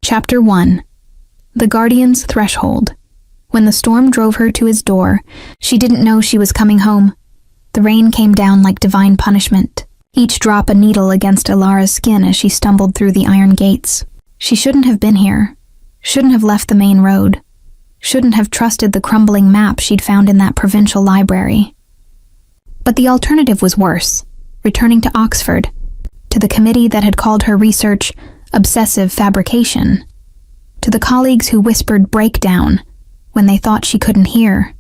Chapter 1. The Guardian's Threshold. When the storm drove her to his door, she didn't know she was coming home. The rain came down like divine punishment, each drop a needle against Alara's skin as she stumbled through the iron gates. She shouldn't have been here, shouldn't have left the main road, shouldn't have trusted the crumbling map she'd found in that provincial library. But the alternative was worse, returning to Oxford, to the committee that had called her research obsessive fabrication, to the colleagues who whispered breakdown when they thought she couldn't hear.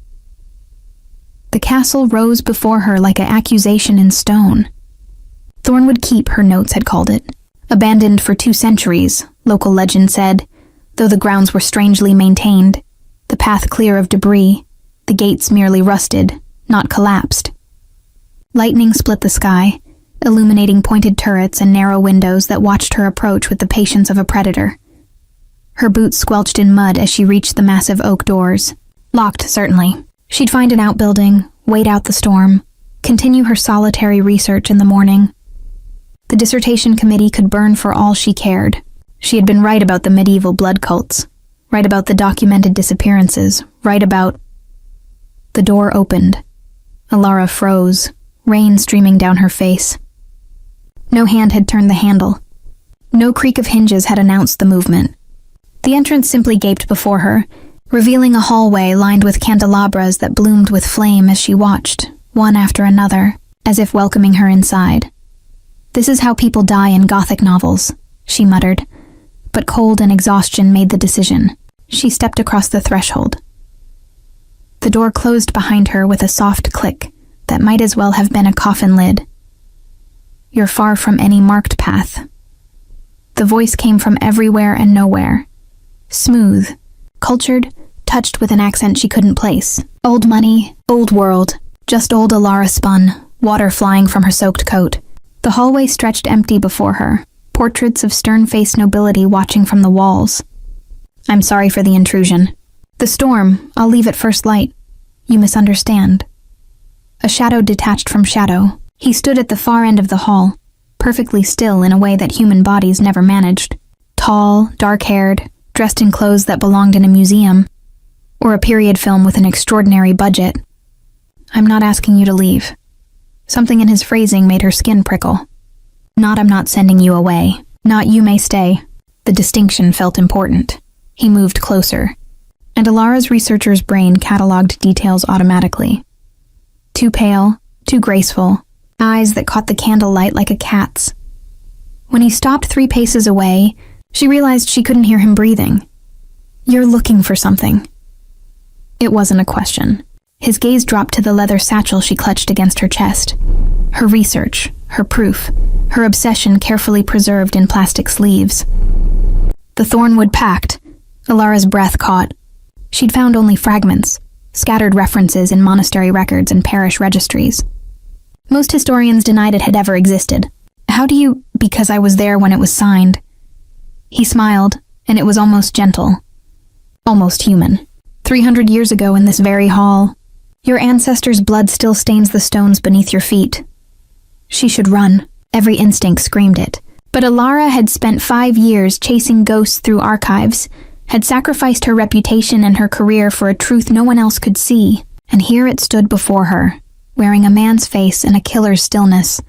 The castle rose before her like an accusation in stone. Thornwood Keep, her notes had called it. Abandoned for 2 centuries, local legend said, though the grounds were strangely maintained, the path clear of debris, the gates merely rusted, not collapsed. Lightning split the sky, illuminating pointed turrets and narrow windows that watched her approach with the patience of a predator. Her boots squelched in mud as she reached the massive oak doors. Locked, certainly. She'd find an outbuilding, wait out the storm, continue her solitary research in the morning. The dissertation committee could burn for all she cared. She had been right about the medieval blood cults, right about the documented disappearances, right about... The door opened. Alara froze, rain streaming down her face. No hand had turned the handle. No creak of hinges had announced the movement. The entrance simply gaped before her, revealing a hallway lined with candelabras that bloomed with flame as she watched, one after another, as if welcoming her inside. "This is how people die in Gothic novels," she muttered, but cold and exhaustion made the decision. She stepped across the threshold. The door closed behind her with a soft click that might as well have been a coffin lid. "You're far from any marked path." The voice came from everywhere and nowhere. Smooth, cultured, touched with an accent she couldn't place. Old money, old world, just old Alara spun, water flying from her soaked coat. The hallway stretched empty before her, portraits of stern-faced nobility watching from the walls. "I'm sorry for the intrusion. The storm, I'll leave at first light. You misunderstand." A shadow detached from shadow. He stood at the far end of the hall, perfectly still in a way that human bodies never managed. Tall, dark-haired, dressed in clothes that belonged in a museum, or a period film with an extraordinary budget. "I'm not asking you to leave." Something in his phrasing made her skin prickle. Not "I'm not sending you away," not "you may stay." The distinction felt important. He moved closer, and Alara's researcher's brain cataloged details automatically. Too pale, too graceful, eyes that caught the candlelight like a cat's. When he stopped 3 paces away, she realized she couldn't hear him breathing. "You're looking for something." It wasn't a question. His gaze dropped to the leather satchel she clutched against her chest. Her research, her proof, her obsession carefully preserved in plastic sleeves. The thornwood packed. Alara's breath caught. She'd found only fragments, scattered references in monastery records and parish registries. Most historians denied it had ever existed. "How do you—" "Because I was there when it was signed." He smiled, and it was almost gentle. Almost human. 300 years ago in this very hall. Your ancestors' blood still stains the stones beneath your feet. She should run. Every instinct screamed it. But Alara had spent 5 years chasing ghosts through archives, had sacrificed her reputation and her career for a truth no one else could see, and here it stood before her, wearing a man's face and a killer's stillness.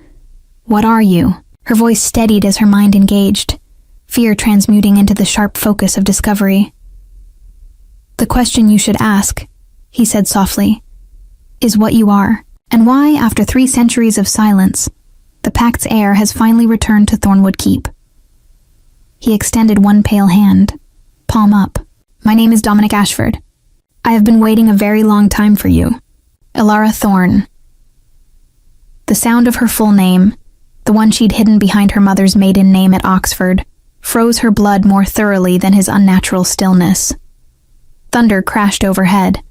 "What are you?" Her voice steadied as her mind engaged, fear transmuting into the sharp focus of discovery. "The question you should ask," he said softly, "is what you are, and why, after 3 centuries of silence, the Pact's heir has finally returned to Thornwood Keep." He extended one pale hand, palm up. "My name is Dominic Ashford. I have been waiting a very long time for you. Alara Thorne." The sound of her full name, the one she'd hidden behind her mother's maiden name at Oxford, froze her blood more thoroughly than his unnatural stillness. Thunder crashed overhead.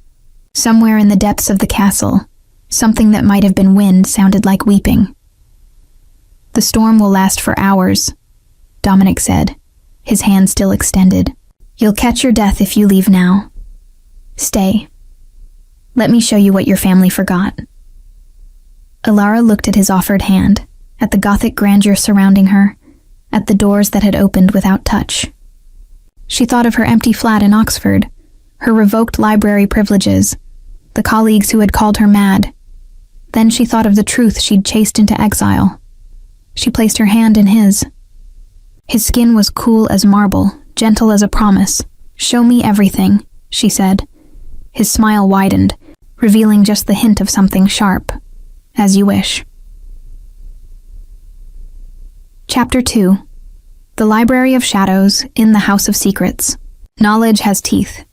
Somewhere in the depths of the castle, something that might have been wind sounded like weeping. "The storm will last for hours," Dominic said, his hand still extended. "You'll catch your death if you leave now. Stay. Let me show you what your family forgot." Alara looked at his offered hand, at the Gothic grandeur surrounding her, at the doors that had opened without touch. She thought of her empty flat in Oxford, her revoked library privileges, the colleagues who had called her mad. Then she thought of the truth she'd chased into exile. She placed her hand in his. His skin was cool as marble, gentle as a promise. "Show me everything," she said. His smile widened, revealing just the hint of something sharp. "As you wish." Chapter 2. The Library of Shadows in the House of Secrets. Knowledge has teeth.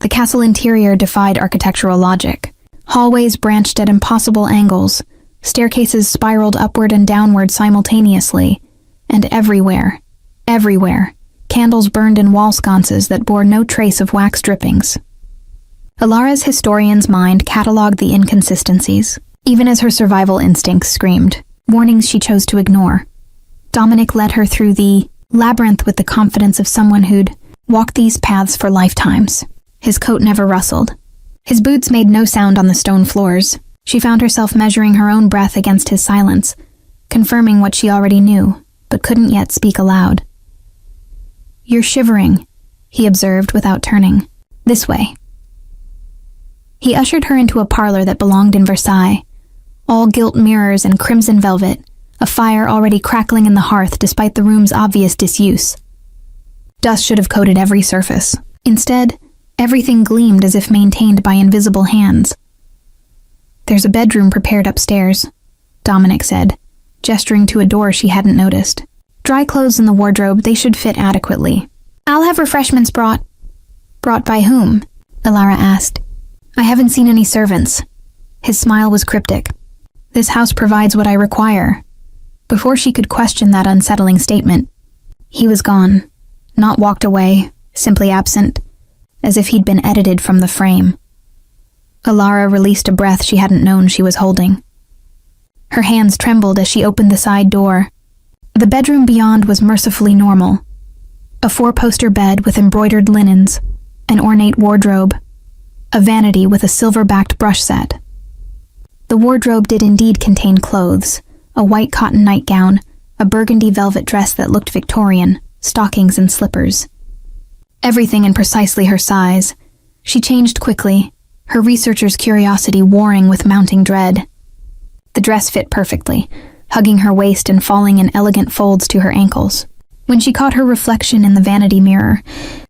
The castle interior defied architectural logic. Hallways branched at impossible angles, staircases spiraled upward and downward simultaneously, and everywhere, candles burned in wall sconces that bore no trace of wax drippings. Alara's historian's mind catalogued the inconsistencies, even as her survival instincts screamed, warnings she chose to ignore. Dominic led her through the labyrinth with the confidence of someone who'd walked these paths for lifetimes. His coat never rustled. His boots made no sound on the stone floors. She found herself measuring her own breath against his silence, confirming what she already knew, but couldn't yet speak aloud. "You're shivering," he observed without turning. "This way." He ushered her into a parlor that belonged in Versailles, all gilt mirrors and crimson velvet, a fire already crackling in the hearth despite the room's obvious disuse. Dust should have coated every surface. Instead, everything gleamed as if maintained by invisible hands. "There's a bedroom prepared upstairs," Dominic said, gesturing to a door she hadn't noticed. "Dry clothes in the wardrobe, they should fit adequately." "I'll have refreshments brought." "Brought by whom?" Alara asked. "I haven't seen any servants." His smile was cryptic. "This house provides what I require." Before she could question that unsettling statement, he was gone, not walked away, simply absent, as if he'd been edited from the frame. Alara released a breath she hadn't known she was holding. Her hands trembled as she opened the side door. The bedroom beyond was mercifully normal. A 4-poster bed with embroidered linens, an ornate wardrobe, a vanity with a silver-backed brush set. The wardrobe did indeed contain clothes, a white cotton nightgown, a burgundy velvet dress that looked Victorian, stockings and slippers. Everything in precisely her size. She changed quickly, her researcher's curiosity warring with mounting dread. The dress fit perfectly, hugging her waist and falling in elegant folds to her ankles. When she caught her reflection in the vanity mirror,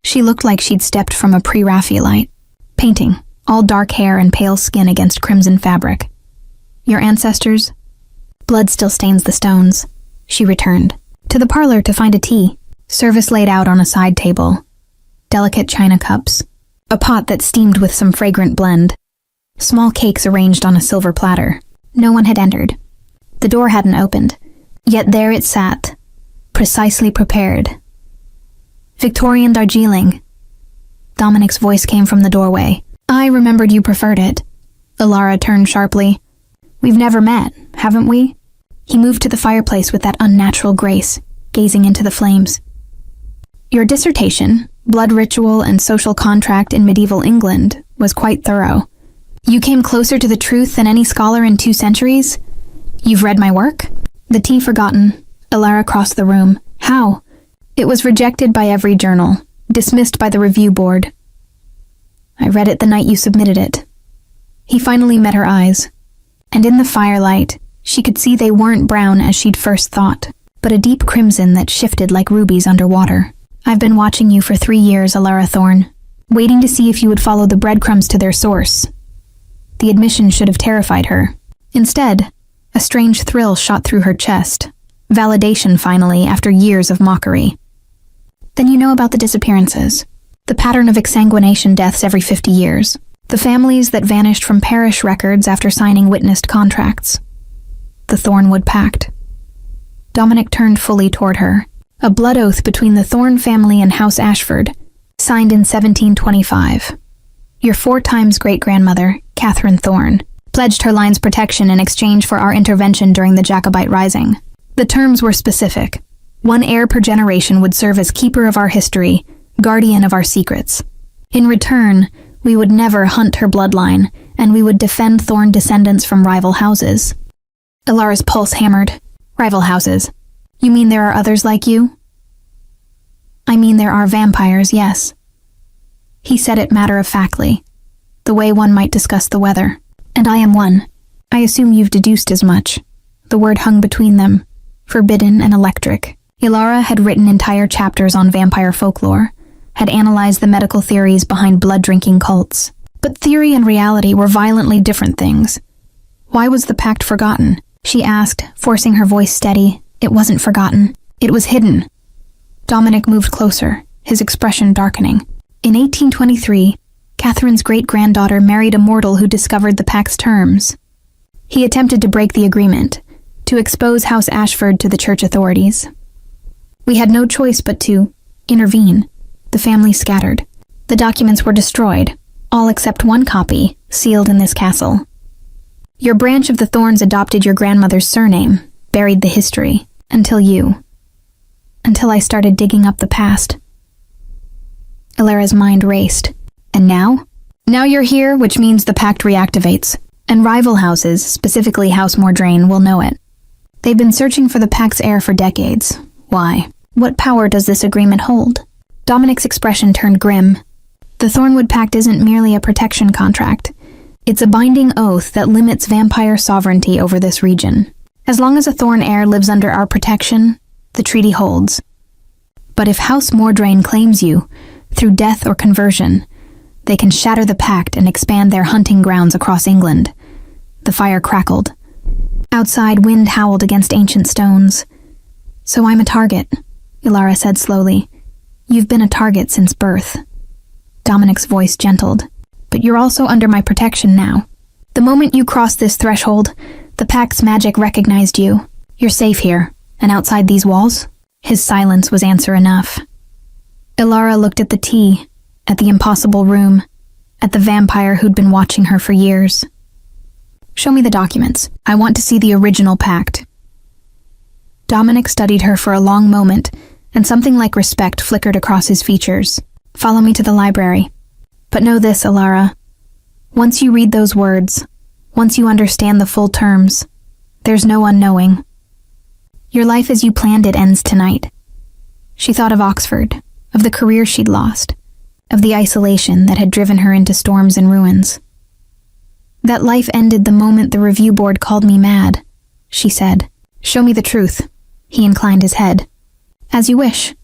she looked like she'd stepped from a pre-Raphaelite painting, all dark hair and pale skin against crimson fabric. "Your ancestors?" "Blood still stains the stones." She returned to the parlor to find a tea. Service laid out on a side table. Delicate china cups. A pot that steamed with some fragrant blend. Small cakes arranged on a silver platter. No one had entered. The door hadn't opened. Yet there it sat, precisely prepared. "Victorian Darjeeling." Dominic's voice came from the doorway. "I remembered you preferred it." Alara turned sharply. "We've never met, haven't we?" He moved to the fireplace with that unnatural grace, gazing into the flames. "Your dissertation, Blood Ritual and Social Contract in Medieval England, was quite thorough. You came closer to the truth than any scholar in 2 centuries? You've read my work?" The tea forgotten, Alara crossed the room. "How?" "It was rejected by every journal, dismissed by the review board." "I read it the night you submitted it." He finally met her eyes, and in the firelight, she could see they weren't brown as she'd first thought, but a deep crimson that shifted like rubies underwater. "I've been watching you for 3 years, Alara Thorne, waiting to see if you would follow the breadcrumbs to their source." The admission should have terrified her. Instead, a strange thrill shot through her chest. Validation, finally, after years of mockery. "Then you know about the disappearances. The pattern of exsanguination deaths every 50 years. The families that vanished from parish records after signing witnessed contracts. The Thornwood Pact." Dominic turned fully toward her. "A blood oath between the Thorne family and House Ashford, signed in 1725. Your 4 times great-grandmother, Catherine Thorne, pledged her line's protection in exchange for our intervention during the Jacobite Rising. The terms were specific. 1 heir per generation would serve as keeper of our history, guardian of our secrets. In return, we would never hunt her bloodline, and we would defend Thorne descendants from rival houses." Alara's pulse hammered. "Rival houses? You mean there are others like you?" I mean, there are vampires, yes. He said it matter-of-factly, the way one might discuss the weather. And I am one. I assume you've deduced as much. The word hung between them, forbidden and electric. Ilara had written entire chapters on vampire folklore, had analyzed the medical theories behind blood-drinking cults. But theory and reality were violently different things. Why was the pact forgotten? She asked, forcing her voice steady. It wasn't forgotten. It was hidden. Dominic moved closer, his expression darkening. In 1823, Catherine's great-granddaughter married a mortal who discovered the pact's terms. He attempted to break the agreement, to expose House Ashford to the church authorities. We had no choice but to intervene. The family scattered. The documents were destroyed, all except one copy, sealed in this castle. Your branch of the Thorns adopted your grandmother's surname, buried the history, until I started digging up the past. Ilara's mind raced. And now? Now you're here, which means the pact reactivates, and rival houses, specifically House Mordraine, will know it. They've been searching for the pact's heir for decades. Why? What power does this agreement hold? Dominic's expression turned grim. The Thornwood Pact isn't merely a protection contract. It's a binding oath that limits vampire sovereignty over this region. As long as a Thorn heir lives under our protection, the treaty holds. But if House Mordraine claims you, through death or conversion, they can shatter the pact and expand their hunting grounds across England. The fire crackled. Outside, wind howled against ancient stones. So I'm a target, Ilara said slowly. You've been a target since birth. Dominic's voice gentled. But you're also under my protection now. The moment you crossed this threshold, the pact's magic recognized you. You're safe here, and outside these walls? His silence was answer enough. Ilara looked at the tea, at the impossible room, at the vampire who'd been watching her for years. Show me the documents. I want to see the original pact. Dominic studied her for a long moment, and something like respect flickered across his features. Follow me to the library. But know this, Ilara. Once you read those words, once you understand the full terms, there's no unknowing. Your life as you planned it ends tonight. She thought of Oxford, of the career she'd lost, of the isolation that had driven her into storms and ruins. That life ended the moment the review board called me mad, she said. Show me the truth. He inclined his head. As you wish.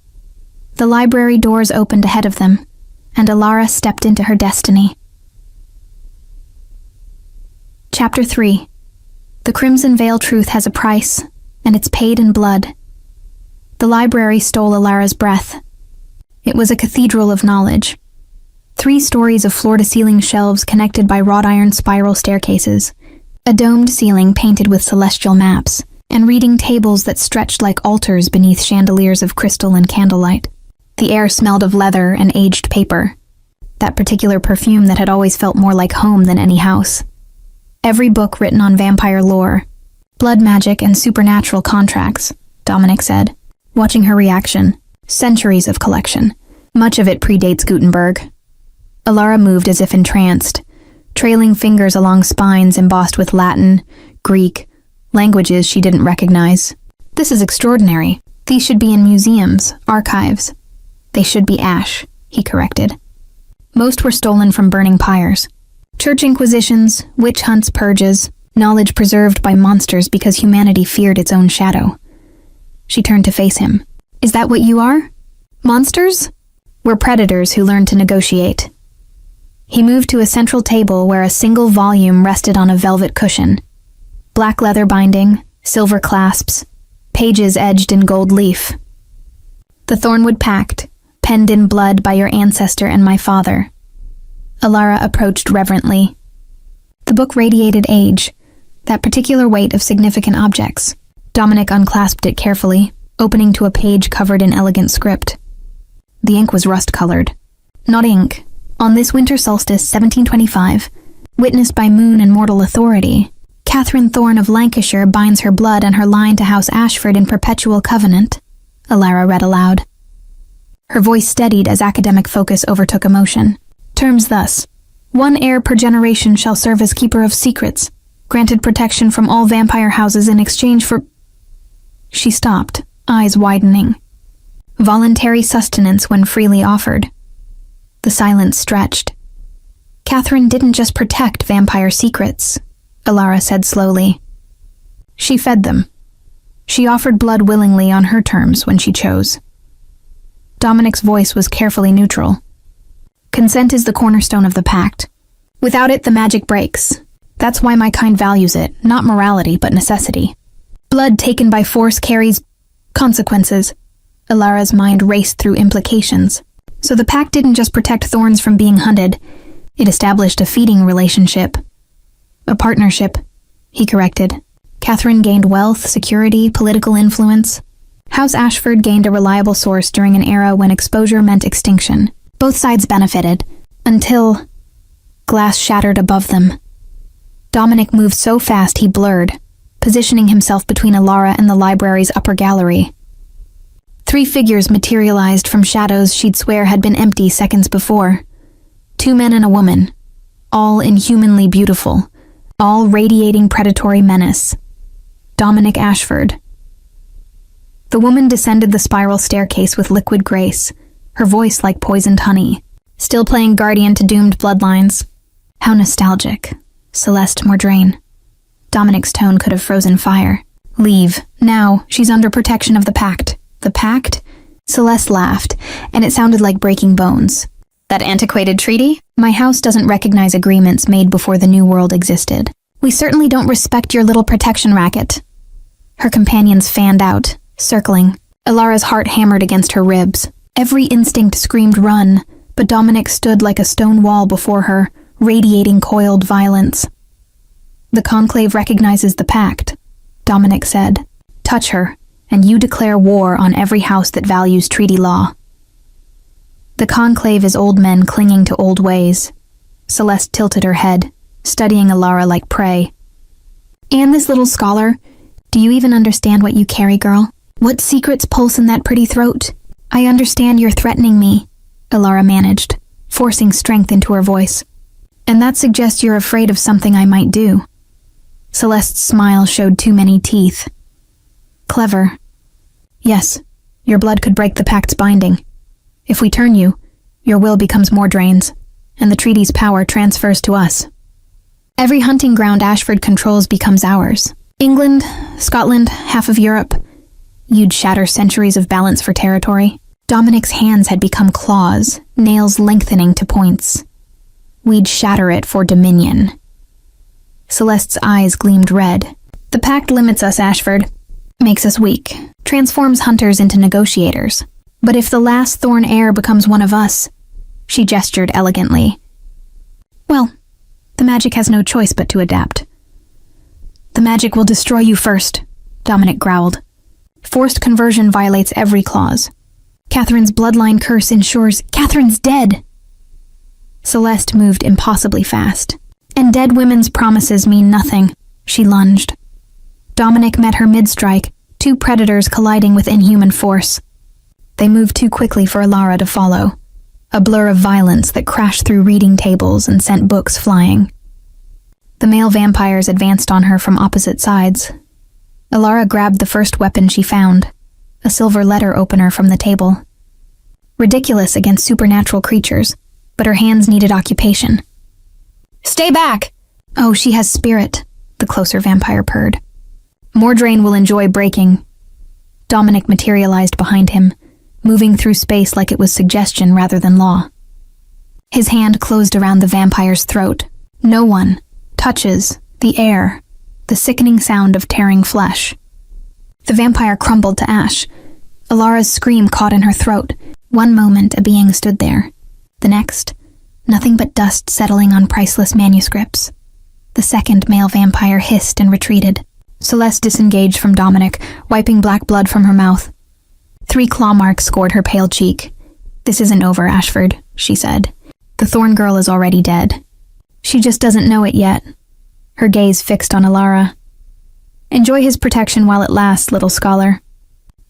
The library doors opened ahead of them, and Ilara stepped into her destiny. Chapter 3. The Crimson Veil truth has a price, and it's paid in blood. The library stole Ilara's breath. It was a cathedral of knowledge. 3 stories of floor-to-ceiling shelves connected by wrought iron spiral staircases, a domed ceiling painted with celestial maps, and reading tables that stretched like altars beneath chandeliers of crystal and candlelight. The air smelled of leather and aged paper, that particular perfume that had always felt more like home than any house. Every book written on vampire lore, blood magic and supernatural contracts, Dominic said, watching her reaction. Centuries of collection. Much of it predates Gutenberg. Ilara moved as if entranced, trailing fingers along spines embossed with Latin, Greek, languages she didn't recognize. This is extraordinary. These should be in museums, archives. They should be ash, he corrected. Most were stolen from burning pyres. Church inquisitions, witch hunts, purges, knowledge preserved by monsters because humanity feared its own shadow. She turned to face him. Is that what you are? Monsters? We're predators who learn to negotiate. He moved to a central table where a single volume rested on a velvet cushion. Black leather binding, silver clasps, pages edged in gold leaf. The Thornwood Pact, penned in blood by your ancestor and my father. Ilara approached reverently. The book radiated age, that particular weight of significant objects. Dominic unclasped it carefully, opening to a page covered in elegant script. The ink was rust-colored. Not ink. On this winter solstice, 1725, witnessed by moon and mortal authority, Catherine Thorne of Lancashire binds her blood and her line to House Ashford in perpetual covenant, Ilara read aloud. Her voice steadied as academic focus overtook emotion. Terms thus: 1 heir per generation shall serve as keeper of secrets, granted protection from all vampire houses in exchange for... She stopped, eyes widening. voluntary sustenance when freely offered. The silence stretched. Catherine didn't just protect vampire secrets, Alara said slowly. She fed them. She offered blood willingly on her terms when she chose. Dominic's voice was carefully neutral. Consent is the cornerstone of the pact. Without it, the magic breaks. That's why my kind values it, not morality, but necessity. Blood taken by force carries consequences. Alara's mind raced through implications. So the pact didn't just protect thorns from being hunted, it established a feeding relationship. A partnership, he corrected. Catherine gained wealth, security, political influence. House Ashford gained a reliable source during an era when exposure meant extinction. Both sides benefited, until glass shattered above them. Dominic moved so fast he blurred, positioning himself between Alara and the library's upper gallery. 3 figures materialized from shadows she'd swear had been empty seconds before. 2 men and a woman, all inhumanly beautiful, all radiating predatory menace. Dominic Ashford. The woman descended the spiral staircase with liquid grace, her voice like poisoned honey, still playing guardian to doomed bloodlines. How nostalgic. Celeste Mordraine. Dominic's tone could have frozen fire. Leave. Now, she's under protection of the pact. The pact? Celeste laughed, and it sounded like breaking bones. That antiquated treaty? My house doesn't recognize agreements made before the New World existed. We certainly don't respect your little protection racket. Her companions fanned out, circling. Alara's heart hammered against her ribs. Every instinct screamed run, but Dominic stood like a stone wall before her, radiating coiled violence. The Conclave recognizes the pact, Dominic said. Touch her, and you declare war on every house that values treaty law. The Conclave is old men clinging to old ways. Celeste tilted her head, studying Alara like prey. And this little scholar, do you even understand what you carry, girl? What secrets pulse in that pretty throat? I understand you're threatening me, Alara managed, forcing strength into her voice. And that suggests you're afraid of something I might do. Celeste's smile showed too many teeth. Clever. Yes, your blood could break the pact's binding. If we turn you, your will becomes Mordraine's, and the treaty's power transfers to us. Every hunting ground Ashford controls becomes ours. England, Scotland, half of Europe. You'd shatter centuries of balance for territory. Dominic's hands had become claws, nails lengthening to points. We'd shatter it for dominion. Celeste's eyes gleamed red. The pact limits us, Ashford. Makes us weak. Transforms hunters into negotiators. But if the last thorn heir becomes one of us, she gestured elegantly. Well, the magic has no choice but to adapt. The magic will destroy you first, Dominic growled. Forced conversion violates every clause. Catherine's bloodline curse ensures Catherine's dead. Celeste moved impossibly fast. And dead women's promises mean nothing, she lunged. Dominic met her mid-strike, 2 predators colliding with inhuman force. They moved too quickly for Alara to follow, a blur of violence that crashed through reading tables and sent books flying. The male vampires advanced on her from opposite sides. Alara grabbed the first weapon she found, a silver letter opener from the table. Ridiculous against supernatural creatures, but her hands needed occupation. Stay back! Oh, she has spirit, the closer vampire purred. Mordraine will enjoy breaking. Dominic materialized behind him, moving through space like it was suggestion rather than law. His hand closed around the vampire's throat. No one touches the air, the sickening sound of tearing flesh. The vampire crumbled to ash. Alara's scream caught in her throat. One moment, a being stood there. The next, nothing but dust settling on priceless manuscripts. The second male vampire hissed and retreated. Celeste disengaged from Dominic, wiping black blood from her mouth. 3 claw marks scored her pale cheek. This isn't over, Ashford, she said. The Thorn Girl is already dead. She just doesn't know it yet. Her gaze fixed on Alara. Enjoy his protection while it lasts, little scholar.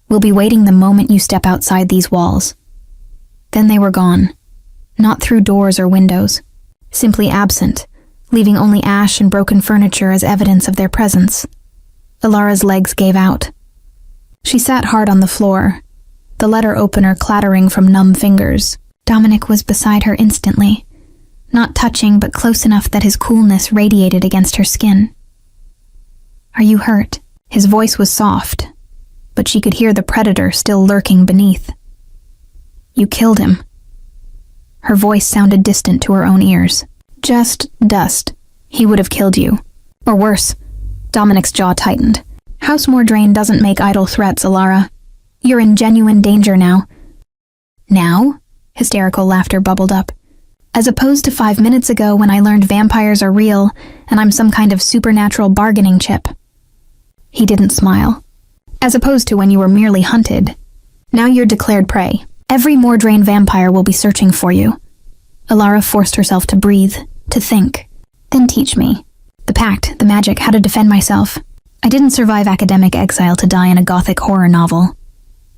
We'll be waiting the moment you step outside these walls. Then they were gone. Not through doors or windows. Simply absent, leaving only ash and broken furniture as evidence of their presence. Alara's legs gave out. She sat hard on the floor, the letter opener clattering from numb fingers. Dominic was beside her instantly, not touching but close enough that his coolness radiated against her skin. "Are you hurt?" His voice was soft, but she could hear the predator still lurking beneath. "You killed him." Her voice sounded distant to her own ears. "Just dust. He would have killed you. Or worse." Dominic's jaw tightened. "House Mordrain doesn't make idle threats, Alara. You're in genuine danger now." "Now?" Hysterical laughter bubbled up. "As opposed to 5 minutes ago when I learned vampires are real and I'm some kind of supernatural bargaining chip." He didn't smile. "As opposed to when you were merely hunted. Now you're declared prey. Every Mordrain vampire will be searching for you." Alara forced herself to breathe, to think. "Then teach me. The pact, the magic, how to defend myself. I didn't survive academic exile to die in a Gothic horror novel."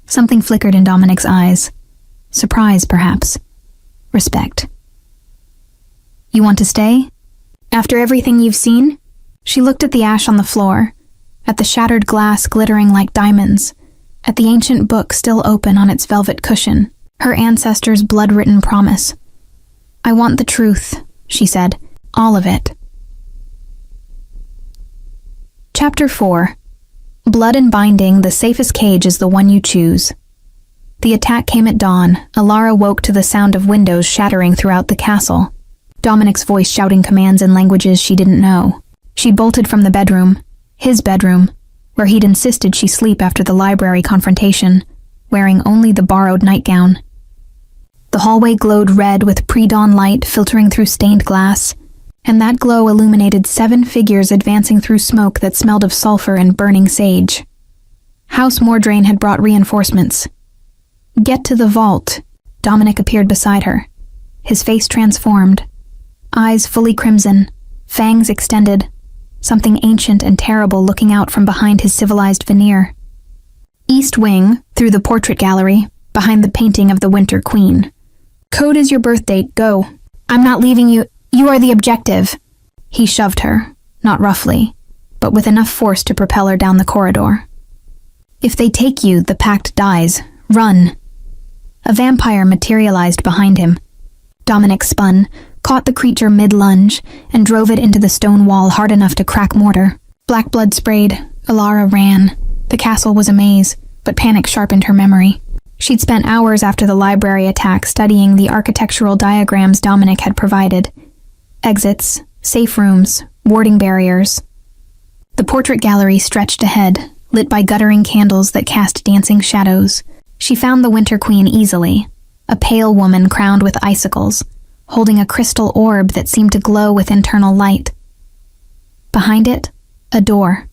Something flickered in Dominic's eyes. Surprise, perhaps. Respect. "You want to stay? After everything you've seen?" She looked at the ash on the floor, at the shattered glass glittering like diamonds, at the ancient book still open on its velvet cushion, her ancestors' blood-written promise. "I want the truth," she said. "All of it." Chapter 4. Blood and Binding, the safest cage is the one you choose. The attack came at dawn. Alara woke to the sound of windows shattering throughout the castle. Dominic's voice shouting commands in languages she didn't know. She bolted from the bedroom, his bedroom, where he'd insisted she sleep after the library confrontation, wearing only the borrowed nightgown. The hallway glowed red with pre-dawn light filtering through stained glass, and that glow illuminated 7 figures advancing through smoke that smelled of sulfur and burning sage. House Mordrain had brought reinforcements. "Get to the vault." Dominic appeared beside her, his face transformed, eyes fully crimson, fangs extended, something ancient and terrible looking out from behind his civilized veneer. "East wing, through the portrait gallery, behind the painting of the Winter Queen. Code is your birth date, go. I'm not leaving you, you are the objective." He shoved her, not roughly, but with enough force to propel her down the corridor. "If they take you, the pact dies. Run." A vampire materialized behind him. Dominic spun, caught the creature mid-lunge, and drove it into the stone wall hard enough to crack mortar. Black blood sprayed. Alara ran. The castle was a maze, but panic sharpened her memory. She'd spent hours after the library attack studying the architectural diagrams Dominic had provided. Exits, safe rooms, warding barriers. The portrait gallery stretched ahead, lit by guttering candles that cast dancing shadows. She found the Winter Queen easily, a pale woman crowned with icicles, holding a crystal orb that seemed to glow with internal light. Behind it, a door.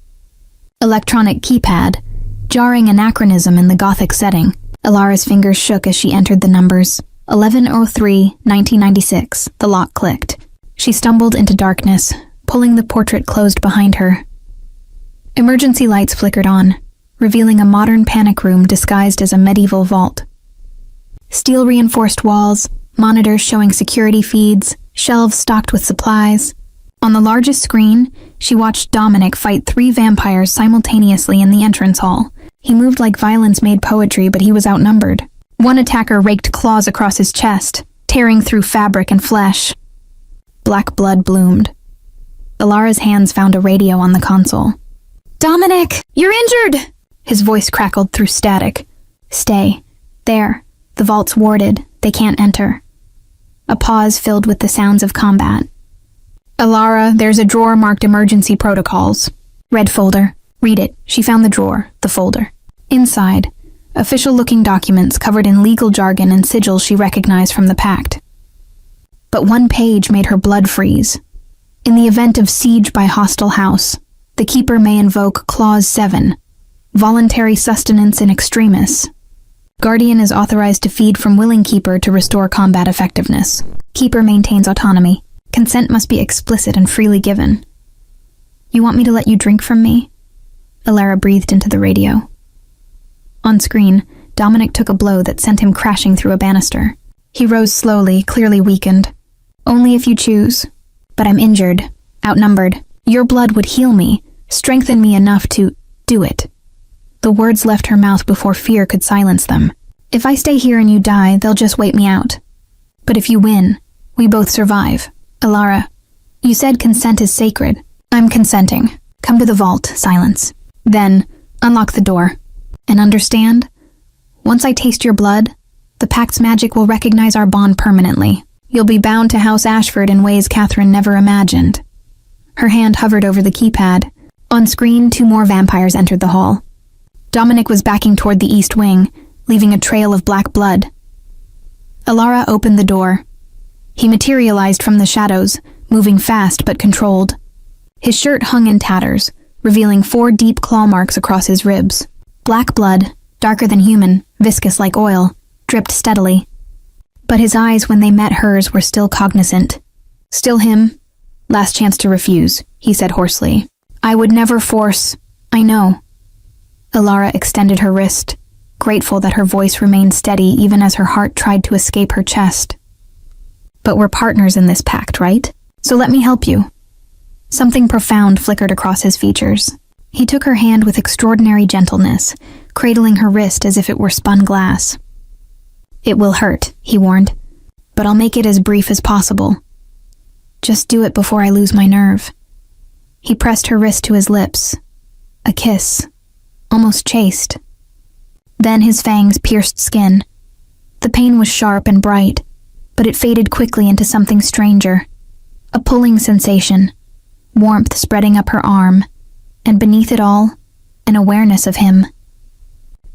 Electronic keypad, jarring anachronism in the Gothic setting. Alara's fingers shook as she entered the numbers. 11:03, 1996. The lock clicked. She stumbled into darkness, pulling the portrait closed behind her. Emergency lights flickered on, revealing a modern panic room disguised as a medieval vault. Steel-reinforced walls, monitors showing security feeds, shelves stocked with supplies. On the largest screen, she watched Dominic fight 3 vampires simultaneously in the entrance hall. He moved like violence-made poetry, but he was outnumbered. One attacker raked claws across his chest, tearing through fabric and flesh. Black blood bloomed. Alara's hands found a radio on the console. "Dominic, you're injured!" His voice crackled through static. "Stay. There. The vault's warded. They can't enter." A pause filled with the sounds of combat. "Alara, there's a drawer marked emergency protocols." Red folder. Read it. She found the drawer, the folder. Inside, official-looking documents covered in legal jargon and sigils she recognized from the pact. But one page made her blood freeze. In the event of siege by hostile house, the keeper may invoke Clause 7, voluntary sustenance in extremis. Guardian is authorized to feed from willing keeper to restore combat effectiveness. Keeper maintains autonomy. Consent must be explicit and freely given. "You want me to let you drink from me?" Alara breathed into the radio. On screen, Dominic took a blow that sent him crashing through a banister. He rose slowly, clearly weakened. "Only if you choose. But I'm injured, outnumbered. Your blood would heal me, strengthen me enough to do it." The words left her mouth before fear could silence them. If I stay here and you die, they'll just wait me out. But if you win, we both survive. Alara, you said consent is sacred. I'm consenting. Come to the vault, Silence. Then, unlock the door. And understand, once I taste your blood, the Pact's magic will recognize our bond permanently. You'll be bound to House Ashford in ways Catherine never imagined. Her hand hovered over the keypad. On screen, 2 more vampires entered the hall. Dominic was backing toward the east wing, leaving a trail of black blood. Alara opened the door. He materialized from the shadows, moving fast but controlled. His shirt hung in tatters, revealing 4 deep claw marks across his ribs. Black blood, darker than human, viscous like oil, dripped steadily. But his eyes, when they met hers, were still cognizant. Still him. Last chance to refuse, he said hoarsely. I would never force. I know. Alara extended her wrist, grateful that her voice remained steady even as her heart tried to escape her chest. But we're partners in this pact, right? So let me help you. Something profound flickered across his features. He took her hand with extraordinary gentleness, cradling her wrist as if it were spun glass. It will hurt, he warned, but I'll make it as brief as possible. Just do it before I lose my nerve. He pressed her wrist to his lips. A kiss, almost chaste. Then his fangs pierced skin. The pain was sharp and bright, but it faded quickly into something stranger. A pulling sensation, warmth spreading up her arm, and beneath it all, an awareness of him.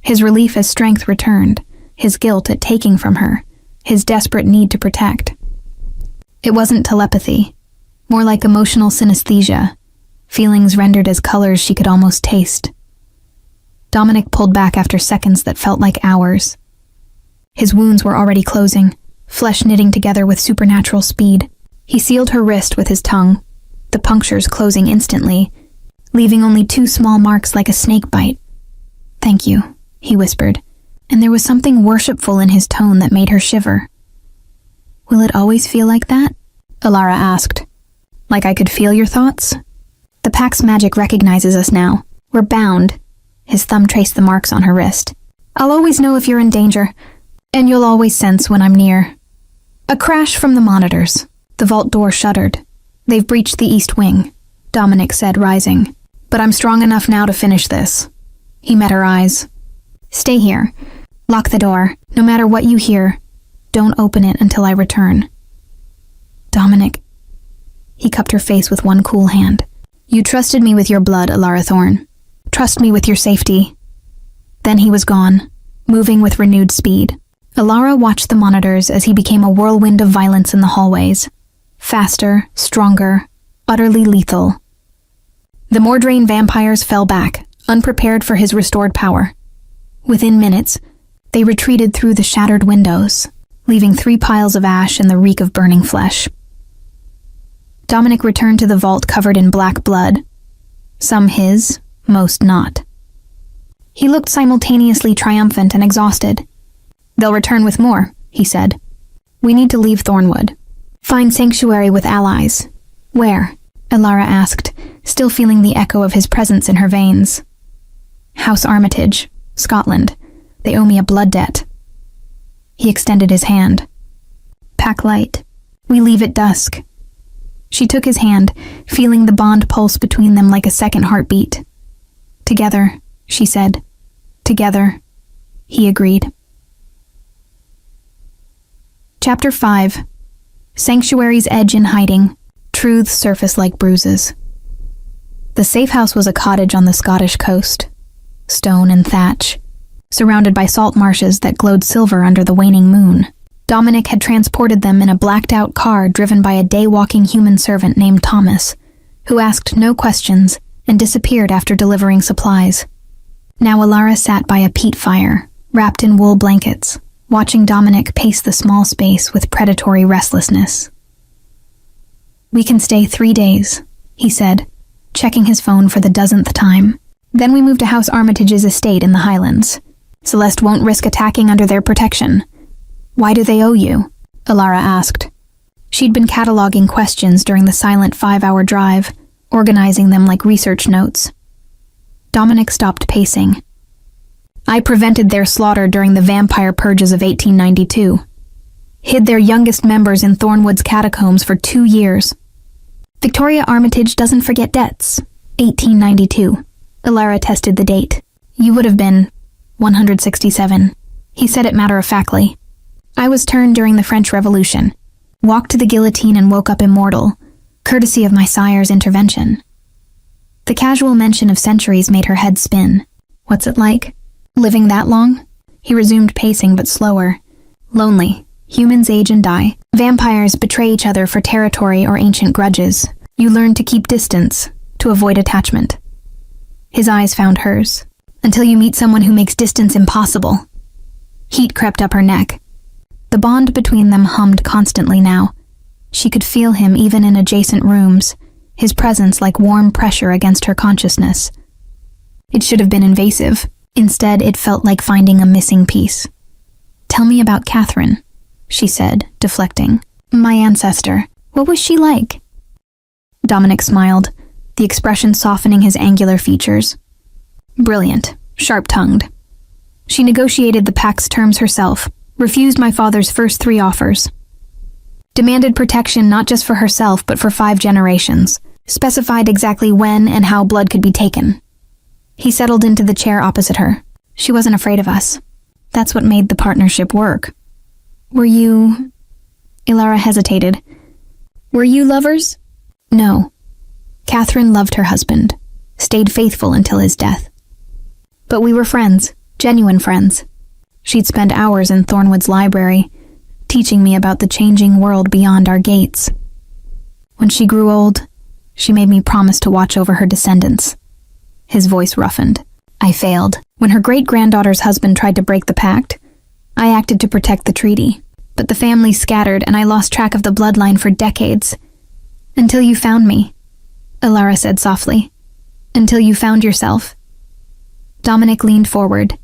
His relief as strength returned, his guilt at taking from her, his desperate need to protect. It wasn't telepathy, more like emotional synesthesia, feelings rendered as colors she could almost taste. Dominic pulled back after seconds that felt like hours. His wounds were already closing, flesh knitting together with supernatural speed. He sealed her wrist with his tongue, the punctures closing instantly, leaving only 2 small marks like a snake bite. Thank you, he whispered, and there was something worshipful in his tone that made her shiver. Will it always feel like that? Alara asked. Like I could feel your thoughts? The Pact's magic recognizes us now. We're bound. His thumb traced the marks on her wrist. I'll always know if you're in danger, and you'll always sense when I'm near. A crash from the monitors. The vault door shuddered. They've breached the east wing, Dominic said, rising. But I'm strong enough now to finish this. He met her eyes. Stay here. Lock the door. No matter what you hear, don't open it until I return. Dominic. He cupped her face with one cool hand. You trusted me with your blood, Alara Thorne. Trust me with your safety. Then he was gone, moving with renewed speed. Alara watched the monitors as he became a whirlwind of violence in the hallways. Faster, stronger, utterly lethal. The Mordrain vampires fell back, unprepared for his restored power. Within minutes, they retreated through the shattered windows, leaving 3 piles of ash and the reek of burning flesh. Dominic returned to the vault covered in black blood. Some his, most not. He looked simultaneously triumphant and exhausted. They'll return with more, he said. We need to leave Thornwood. Find sanctuary with allies. Where? Alara asked, still feeling the echo of his presence in her veins. House Armitage, Scotland. They owe me a blood debt. He extended his hand. Pack light. We leave at dusk. She took his hand, feeling the bond pulse between them like a second heartbeat. Together, she said. Together, he agreed. Chapter 5. Sanctuary's edge in hiding. Truths surface like bruises. The safe house was a cottage on the Scottish coast. Stone and thatch, surrounded by salt marshes that glowed silver under the waning moon. Dominic had transported them in a blacked-out car driven by a day-walking human servant named Thomas, who asked no questions and disappeared after delivering supplies. Now Alara sat by a peat fire, wrapped in wool blankets, watching Dominic pace the small space with predatory restlessness. We can stay 3 days, he said, checking his phone for the 10th time. Then we move to House Armitage's estate in the Highlands. Celeste won't risk attacking under their protection. Why do they owe you? Alara asked. She'd been cataloging questions during the silent 5-hour drive, organizing them like research notes. Dominic stopped pacing. I prevented their slaughter during the vampire purges of 1892. Hid their youngest members in Thornwood's catacombs for 2 years. Victoria Armitage doesn't forget debts. 1892. Ilara tested the date. You would have been 167. He said it matter-of-factly. I was turned during the French Revolution, walked to the guillotine and woke up immortal, courtesy of my sire's intervention. The casual mention of centuries made her head spin. What's it like? Living that long? He resumed pacing, but slower. Lonely. Humans age and die. Vampires betray each other for territory or ancient grudges. You learn to keep distance, to avoid attachment. His eyes found hers. Until you meet someone who makes distance impossible. Heat crept up her neck. The bond between them hummed constantly now. She could feel him even in adjacent rooms, his presence like warm pressure against her consciousness. It should have been invasive. Instead, it felt like finding a missing piece. Tell me about Catherine, she said, deflecting. My ancestor. What was she like? Dominic smiled, the expression softening his angular features. Brilliant, sharp-tongued. She negotiated the pact's terms herself, refused my father's first 3 offers. Demanded protection not just for herself but for 5 generations, specified exactly when and how blood could be taken. He settled into the chair opposite her. She wasn't afraid of us. That's what made the partnership work. Were you... Ilara hesitated. Were you lovers? No. Catherine loved her husband, stayed faithful until his death. But we were friends, genuine friends. She'd spend hours in Thornwood's library, teaching me about the changing world beyond our gates. When she grew old, she made me promise to watch over her descendants. His voice roughened. I failed. When her great-granddaughter's husband tried to break the pact, I acted to protect the treaty. But the family scattered and I lost track of the bloodline for decades. Until you found me, Ilara said softly. Until you found yourself. Dominic leaned forward,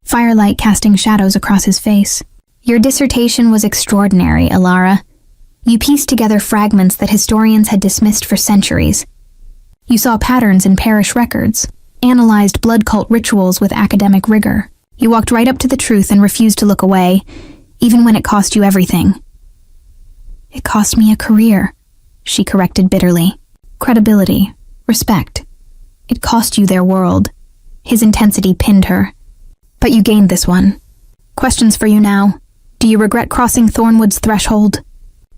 firelight casting shadows across his face. Your dissertation was extraordinary, Ilara. You pieced together fragments that historians had dismissed for centuries. You saw patterns in parish records, analyzed blood cult rituals with academic rigor. You walked right up to the truth and refused to look away, even when it cost you everything. It cost me a career, she corrected bitterly. Credibility, respect. It cost you their world. His intensity pinned her. But you gained this one. Questions for you now. Do you regret crossing Thornwood's threshold?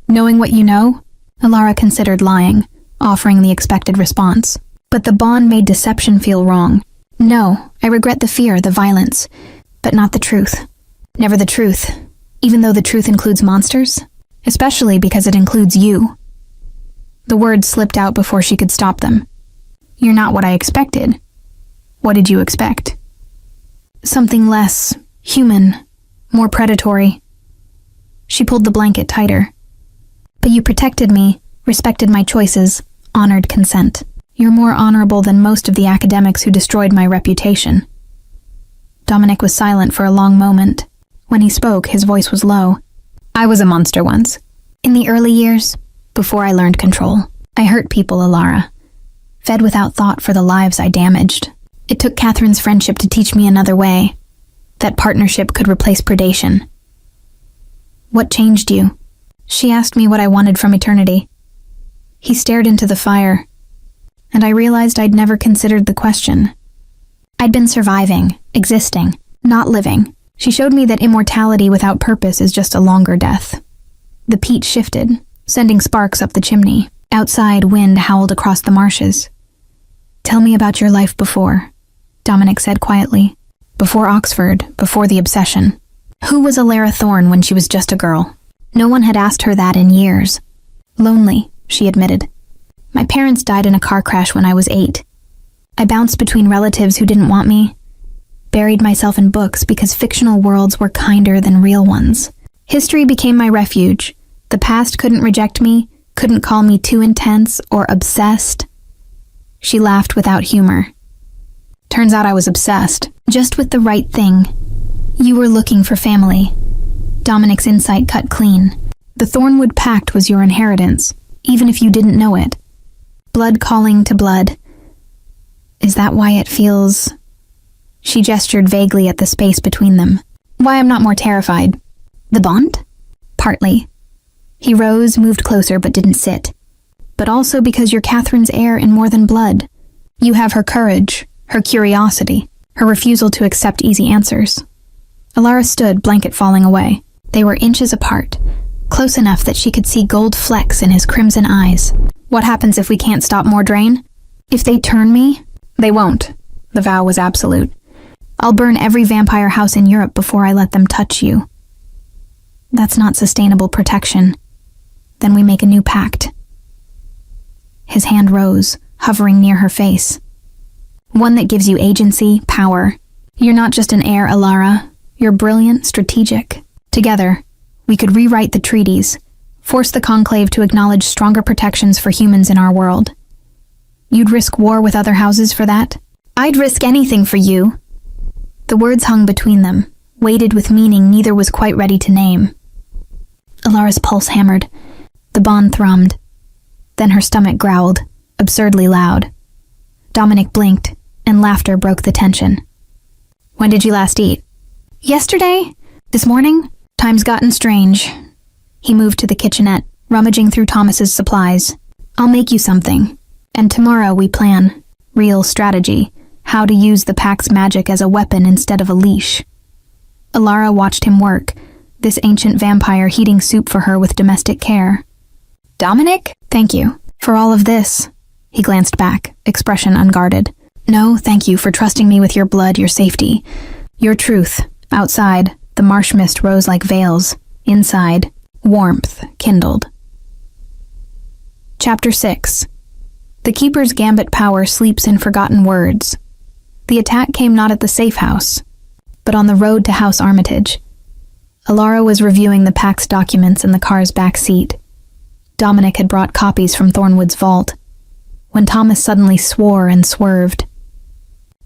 Knowing what you know? Ilara considered lying, offering the expected response. But the bond made deception feel wrong. No, I regret the fear, the violence, but not the truth. Never the truth, even though the truth includes monsters, especially because it includes you. The words slipped out before she could stop them. You're not what I expected. What did you expect? Something less human, more predatory. She pulled the blanket tighter. But you protected me, respected my choices, honored consent. You're more honorable than most of the academics who destroyed my reputation. Dominic was silent for a long moment. When he spoke, his voice was low. I was a monster once. In the early years, before I learned control, I hurt people, Ilara. Fed without thought for the lives I damaged. It took Catherine's friendship to teach me another way. That partnership could replace predation. What changed you? She asked me what I wanted from eternity. He stared into the fire, and I realized I'd never considered the question. I'd been surviving, existing, not living. She showed me that immortality without purpose is just a longer death. The peat shifted, sending sparks up the chimney. Outside, wind howled across the marshes. Tell me about your life before, Dominic said quietly. Before Oxford, before the obsession. Who was Ilara Thorne when she was just a girl? No one had asked her that in years. Lonely, she admitted. My parents died in a car crash when I was 8. I bounced between relatives who didn't want me, buried myself in books because fictional worlds were kinder than real ones. History became my refuge. The past couldn't reject me, couldn't call me too intense or obsessed. She laughed without humor. Turns out I was obsessed, just with the right thing. You were looking for family. Dominic's insight cut clean. The Thornwood Pact was your inheritance, even if you didn't know it. Blood calling to blood. Is that why it feels She gestured vaguely at the space between them. Why I'm not more terrified. The bond? Partly. He rose, moved closer, but didn't sit. But also because you're Catherine's heir in more than blood. You have her courage, her curiosity, her refusal to accept easy answers. Alara stood, blanket falling away. They were inches apart, close enough that she could see gold flecks in his crimson eyes. What happens if we can't stop Mordraine? If they turn me? They won't. The vow was absolute. I'll burn every vampire house in Europe before I let them touch you. That's not sustainable protection. Then we make a new pact. His hand rose, hovering near her face. One that gives you agency, power. You're not just an heir, Alara. You're brilliant, strategic. Together, we could rewrite the treaties, force the Conclave to acknowledge stronger protections for humans in our world. You'd risk war with other houses for that? I'd risk anything for you. The words hung between them, weighted with meaning neither was quite ready to name. Alara's pulse hammered. The bond thrummed. Then her stomach growled, absurdly loud. Dominic blinked, and laughter broke the tension. When did you last eat? Yesterday? This morning? Time's gotten strange. He moved to the kitchenette, rummaging through Thomas's supplies. I'll make you something. And tomorrow we plan. Real strategy. How to use the Pact's magic as a weapon instead of a leash. Alara watched him work, this ancient vampire heating soup for her with domestic care. Dominic? Thank you. For all of this. He glanced back, expression unguarded. No, thank you for trusting me with your blood, your safety. Your truth. Outside, the marsh mist rose like veils. Inside, warmth kindled. Chapter 6. The Keeper's gambit power sleeps in forgotten words. The attack came not at the safe house, but on the road to House Armitage. Alara was reviewing the Pact's documents in the car's back seat. Dominic had brought copies from Thornwood's vault, when Thomas suddenly swore and swerved.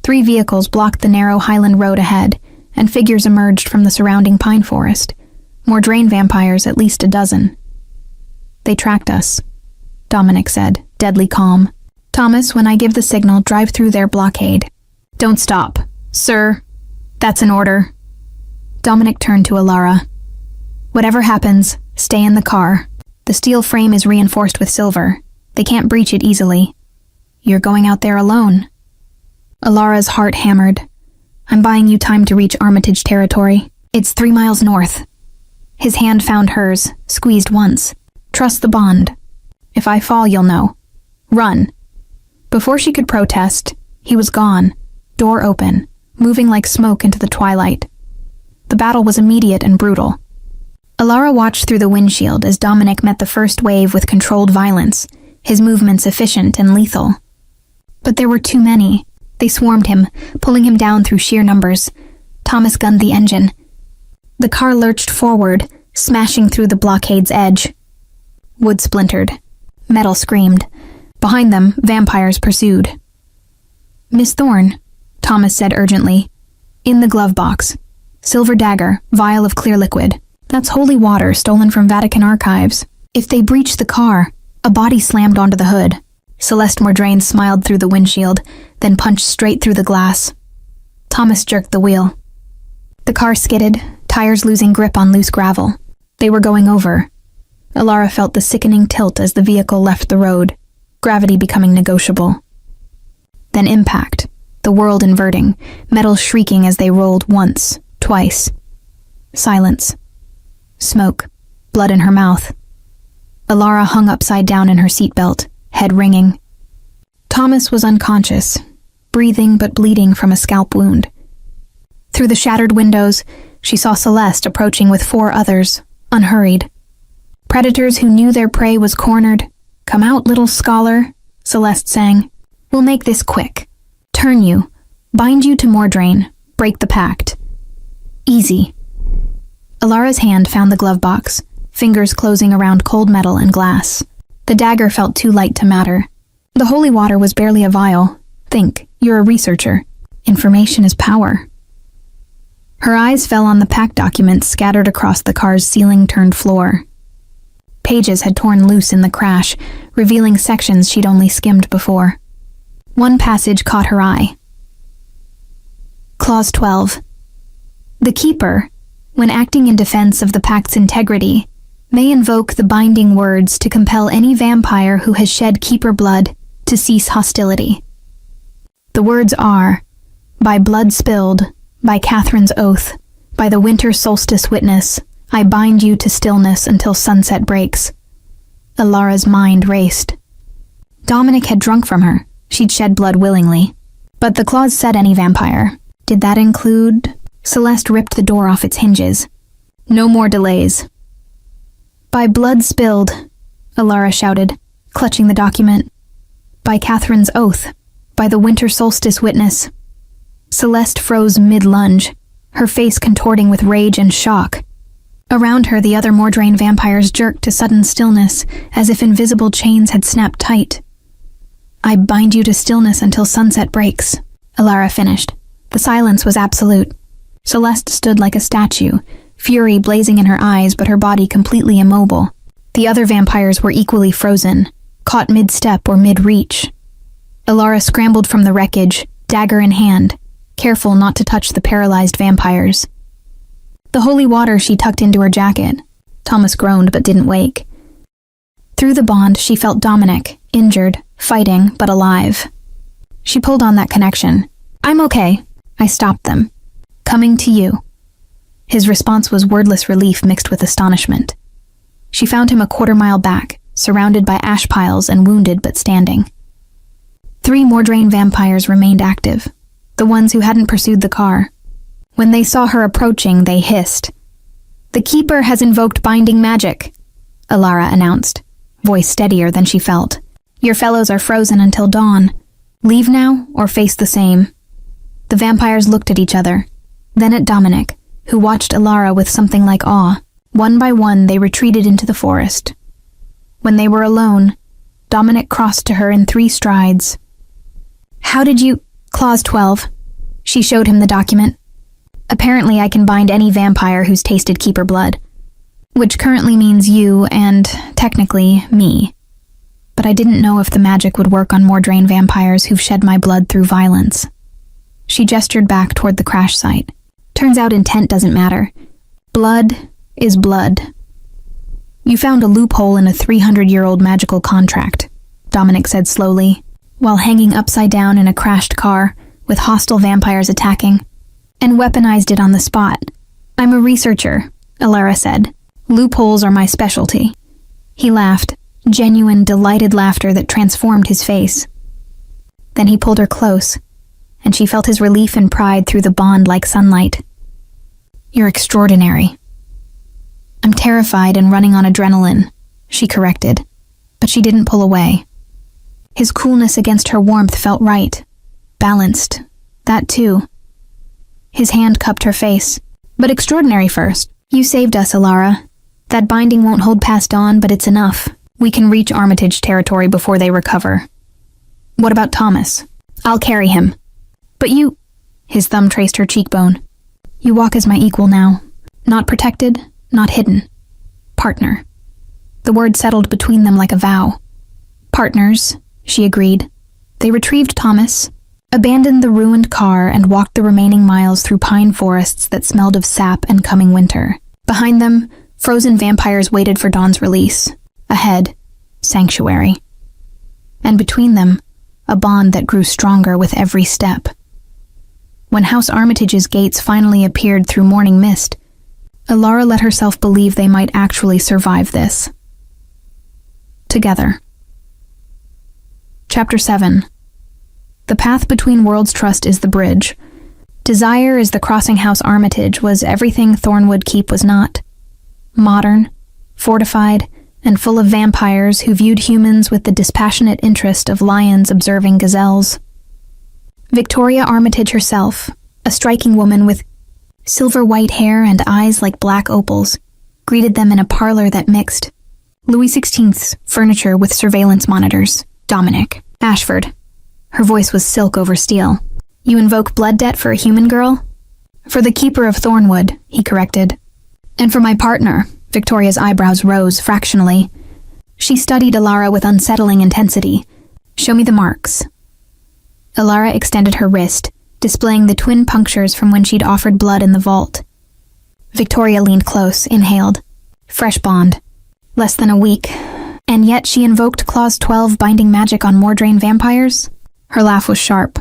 3 vehicles blocked the narrow highland road ahead, and figures emerged from the surrounding pine forest. Mordraine vampires, at least a dozen. They tracked us, Dominic said, deadly calm. Thomas, when I give the signal, drive through their blockade. Don't stop. Sir, that's an order. Dominic turned to Alara. Whatever happens, stay in the car. The steel frame is reinforced with silver. They can't breach it easily. You're going out there alone. Alara's heart hammered. I'm buying you time to reach Armitage territory. It's 3 miles north. His hand found hers, squeezed once. Trust the bond. If I fall, you'll know. Run. Before she could protest, he was gone, door open, moving like smoke into the twilight. The battle was immediate and brutal. Alara watched through the windshield as Dominic met the first wave with controlled violence, his movements efficient and lethal. But there were too many. They swarmed him, pulling him down through sheer numbers. Thomas gunned the engine. The car lurched forward, smashing through the blockade's edge. Wood splintered. Metal screamed. Behind them, vampires pursued. Miss Thorne, Thomas said urgently. In the glove box. Silver dagger, vial of clear liquid. That's holy water stolen from Vatican archives. If they breached the car, a body slammed onto the hood. Celeste Mordraine smiled through the windshield, then punched straight through the glass. Thomas jerked the wheel. The car skidded, tires losing grip on loose gravel. They were going over. Alara felt the sickening tilt as the vehicle left the road, gravity becoming negotiable. Then impact, the world inverting, metal shrieking as they rolled once, twice. Silence. Smoke, blood in her mouth. Alara hung upside down in her seatbelt, head ringing. Thomas was unconscious, breathing but bleeding from a scalp wound. Through the shattered windows, she saw Celeste approaching with 4 others, unhurried. Predators who knew their prey was cornered. Come out, little scholar, Celeste sang. We'll make this quick. Turn you, bind you to Mordraine, break the pact. Easy. Alara's hand found the glove box, fingers closing around cold metal and glass. The dagger felt too light to matter. The holy water was barely a vial. Think, you're a researcher. Information is power. Her eyes fell on the pact documents scattered across the car's ceiling-turned floor. Pages had torn loose in the crash, revealing sections she'd only skimmed before. One passage caught her eye. Clause 12. The keeper, when acting in defense of the pact's integrity, may invoke the binding words to compel any vampire who has shed keeper blood to cease hostility. The words are, by blood spilled, by Catherine's oath, by the winter solstice witness, I bind you to stillness until sunset breaks. Alara's mind raced. Dominic had drunk from her. She'd shed blood willingly. But the clause said any vampire. Did that include... Celeste ripped the door off its hinges. No more delays. By blood spilled, Alara shouted, clutching the document. By Catherine's oath, by the winter solstice witness. Celeste froze mid-lunge, her face contorting with rage and shock. Around her, the other Mordrain vampires jerked to sudden stillness, as if invisible chains had snapped tight. I bind you to stillness until sunset breaks, Alara finished. The silence was absolute. Celeste stood like a statue, fury blazing in her eyes but her body completely immobile. The other vampires were equally frozen, caught mid-step or mid-reach. Alara scrambled from the wreckage, dagger in hand, careful not to touch the paralyzed vampires. The holy water she tucked into her jacket. Thomas groaned but didn't wake. Through the bond, she felt Dominic, injured, fighting, but alive. She pulled on that connection. I'm okay. I stopped them. Coming to you. His response was wordless relief mixed with astonishment. She found him a quarter-mile back, surrounded by ash piles and wounded but standing. 3 Mordrain vampires remained active, the ones who hadn't pursued the car. When they saw her approaching, they hissed. The Keeper has invoked binding magic, Alara announced, voice steadier than she felt. Your fellows are frozen until dawn. Leave now or face the same. The vampires looked at each other, then at Dominic, who watched Alara with something like awe. One by one, they retreated into the forest. When they were alone, Dominic crossed to her in 3 strides. How did you... Clause 12. She showed him the document. Apparently I can bind any vampire who's tasted keeper blood, which currently means you and, technically, me. But I didn't know if the magic would work on Mordrain vampires who've shed my blood through violence. She gestured back toward the crash site. Turns out intent doesn't matter. Blood is blood. You found a loophole in a 300-year-old magical contract, Dominic said slowly, while hanging upside down in a crashed car with hostile vampires attacking, and weaponized it on the spot. I'm a researcher, Alara said. Loopholes are my specialty. He laughed, genuine, delighted laughter that transformed his face. Then he pulled her close, and she felt his relief and pride through the bond like sunlight. You're extraordinary. I'm terrified and running on adrenaline, she corrected, but she didn't pull away. His coolness against her warmth felt right, balanced, that too. His hand cupped her face. But extraordinary first. You saved us, Alara. That binding won't hold past dawn, but it's enough. We can reach Armitage territory before they recover. What about Thomas? I'll carry him. But you... His thumb traced her cheekbone. You walk as my equal now. Not protected, not hidden. Partner. The word settled between them like a vow. Partners, she agreed. They retrieved Thomas, abandoned the ruined car, and walked the remaining miles through pine forests that smelled of sap and coming winter. Behind them, frozen vampires waited for dawn's release. Ahead, sanctuary. And between them, a bond that grew stronger with every step. When House Armitage's gates finally appeared through morning mist, Alara let herself believe they might actually survive this. Together. Chapter 7. The path between worlds trust is the bridge. Desire is the crossing House Armitage was everything Thornwood Keep was not. Modern, fortified, and full of vampires who viewed humans with the dispassionate interest of lions observing gazelles. Victoria Armitage herself, a striking woman with silver-white hair and eyes like black opals, greeted them in a parlor that mixed Louis XVI's furniture with surveillance monitors. Dominic. Ashford. Her voice was silk over steel. You invoke blood debt for a human girl? For the Keeper of Thornwood, he corrected. And for my partner. Victoria's eyebrows rose fractionally. She studied Alara with unsettling intensity. Show me the marks. Alara extended her wrist, displaying the twin punctures from when she'd offered blood in the vault. Victoria leaned close, inhaled. Fresh bond. Less than a week. And yet she invoked Clause 12 binding magic on Mordrain vampires? Her laugh was sharp.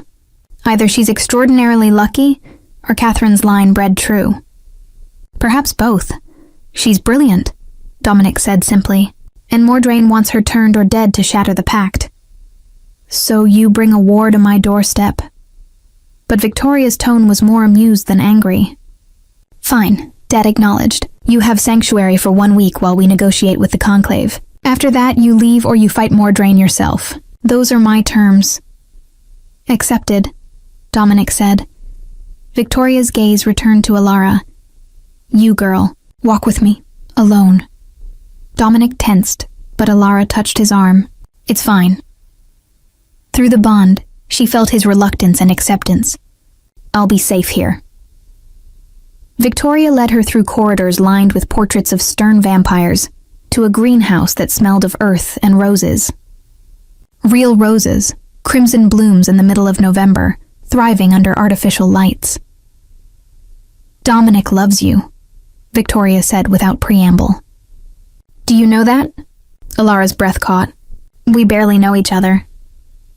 Either she's extraordinarily lucky, or Catherine's line bred true. Perhaps both. She's brilliant, Dominic said simply, and Mordrain wants her turned or dead to shatter the pact. So you bring a war to my doorstep. But Victoria's tone was more amused than angry. Fine, Dad acknowledged. You have sanctuary for 1 week while we negotiate with the Conclave. After that, you leave or you fight Mordrain yourself. Those are my terms. Accepted, Dominic said. Victoria's gaze returned to Alara. You, girl, walk with me, alone. Dominic tensed, but Alara touched his arm. It's fine. Through the bond, she felt his reluctance and acceptance. I'll be safe here. Victoria led her through corridors lined with portraits of stern vampires to a greenhouse that smelled of earth and roses. Real roses, crimson blooms in the middle of November, thriving under artificial lights. Dominic loves you, Victoria said without preamble. Do you know that? Alara's breath caught. We barely know each other.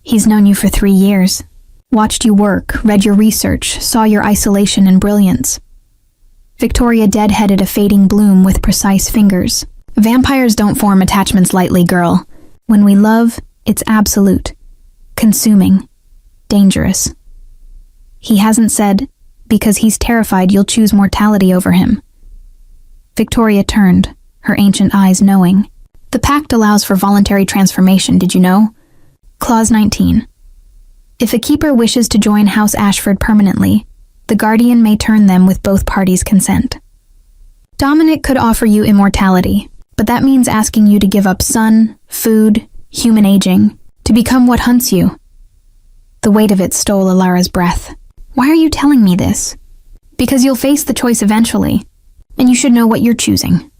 He's known you for 3 years. Watched you work, read your research, saw your isolation and brilliance. Victoria deadheaded a fading bloom with precise fingers. Vampires don't form attachments lightly, girl. When we love, it's absolute. Consuming. Dangerous. He hasn't said, because he's terrified you'll choose mortality over him. Victoria turned, her ancient eyes knowing. The pact allows for voluntary transformation, did you know? Clause 19. If a keeper wishes to join House Ashford permanently, the guardian may turn them with both parties' consent. Dominic could offer you immortality, but that means asking you to give up sun, food, human aging, to become what hunts you. The weight of it stole Alara's breath. Why are you telling me this? Because you'll face the choice eventually, and you should know what you're choosing.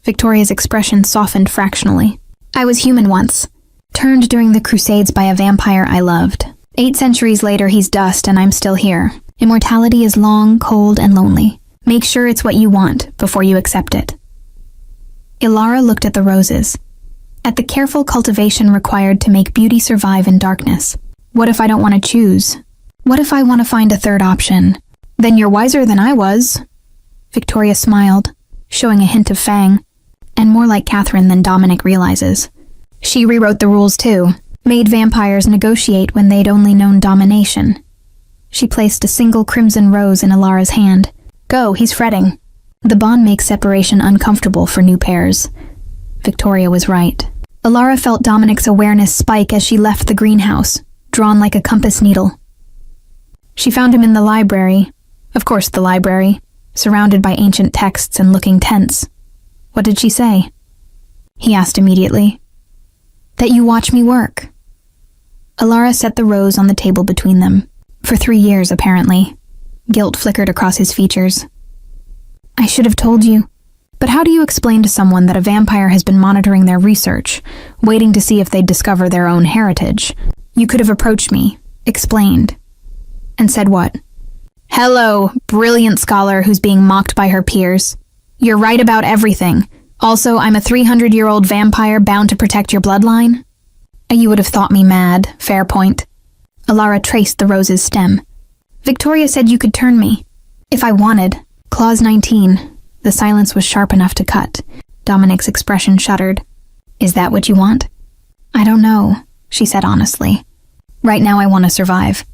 Victoria's expression softened fractionally. I was human once, turned during the Crusades by a vampire I loved. 8 centuries later, he's dust and I'm still here. Immortality is long, cold, and lonely. Make sure it's what you want before you accept it. Alara looked at the roses, at the careful cultivation required to make beauty survive in darkness. What if I don't want to choose? What if I want to find a third option? Then you're wiser than I was. Victoria smiled, showing a hint of fang, and more like Catherine than Dominic realizes. She rewrote the rules too, made vampires negotiate when they'd only known domination. She placed a single crimson rose in Alara's hand. Go, he's fretting. The bond makes separation uncomfortable for new pairs. Victoria was right. Alara felt Dominic's awareness spike as she left the greenhouse, drawn like a compass needle. She found him in the library. Of course, the library, surrounded by ancient texts and looking tense. What did she say? He asked immediately. That you watch me work. Alara set the rose on the table between them. For 3 years, apparently. Guilt flickered across his features. I should have told you. But how do you explain to someone that a vampire has been monitoring their research, waiting to see if they'd discover their own heritage? You could have approached me, explained. And said what? Hello, brilliant scholar who's being mocked by her peers. You're right about everything. Also, I'm a 300-year-old vampire bound to protect your bloodline. You would have thought me mad, fair point. Alara traced the rose's stem. Victoria said you could turn me. If I wanted. Clause 19. The silence was sharp enough to cut. Dominic's expression shuddered. Is that what you want? I don't know, she said honestly. Right now I want to survive.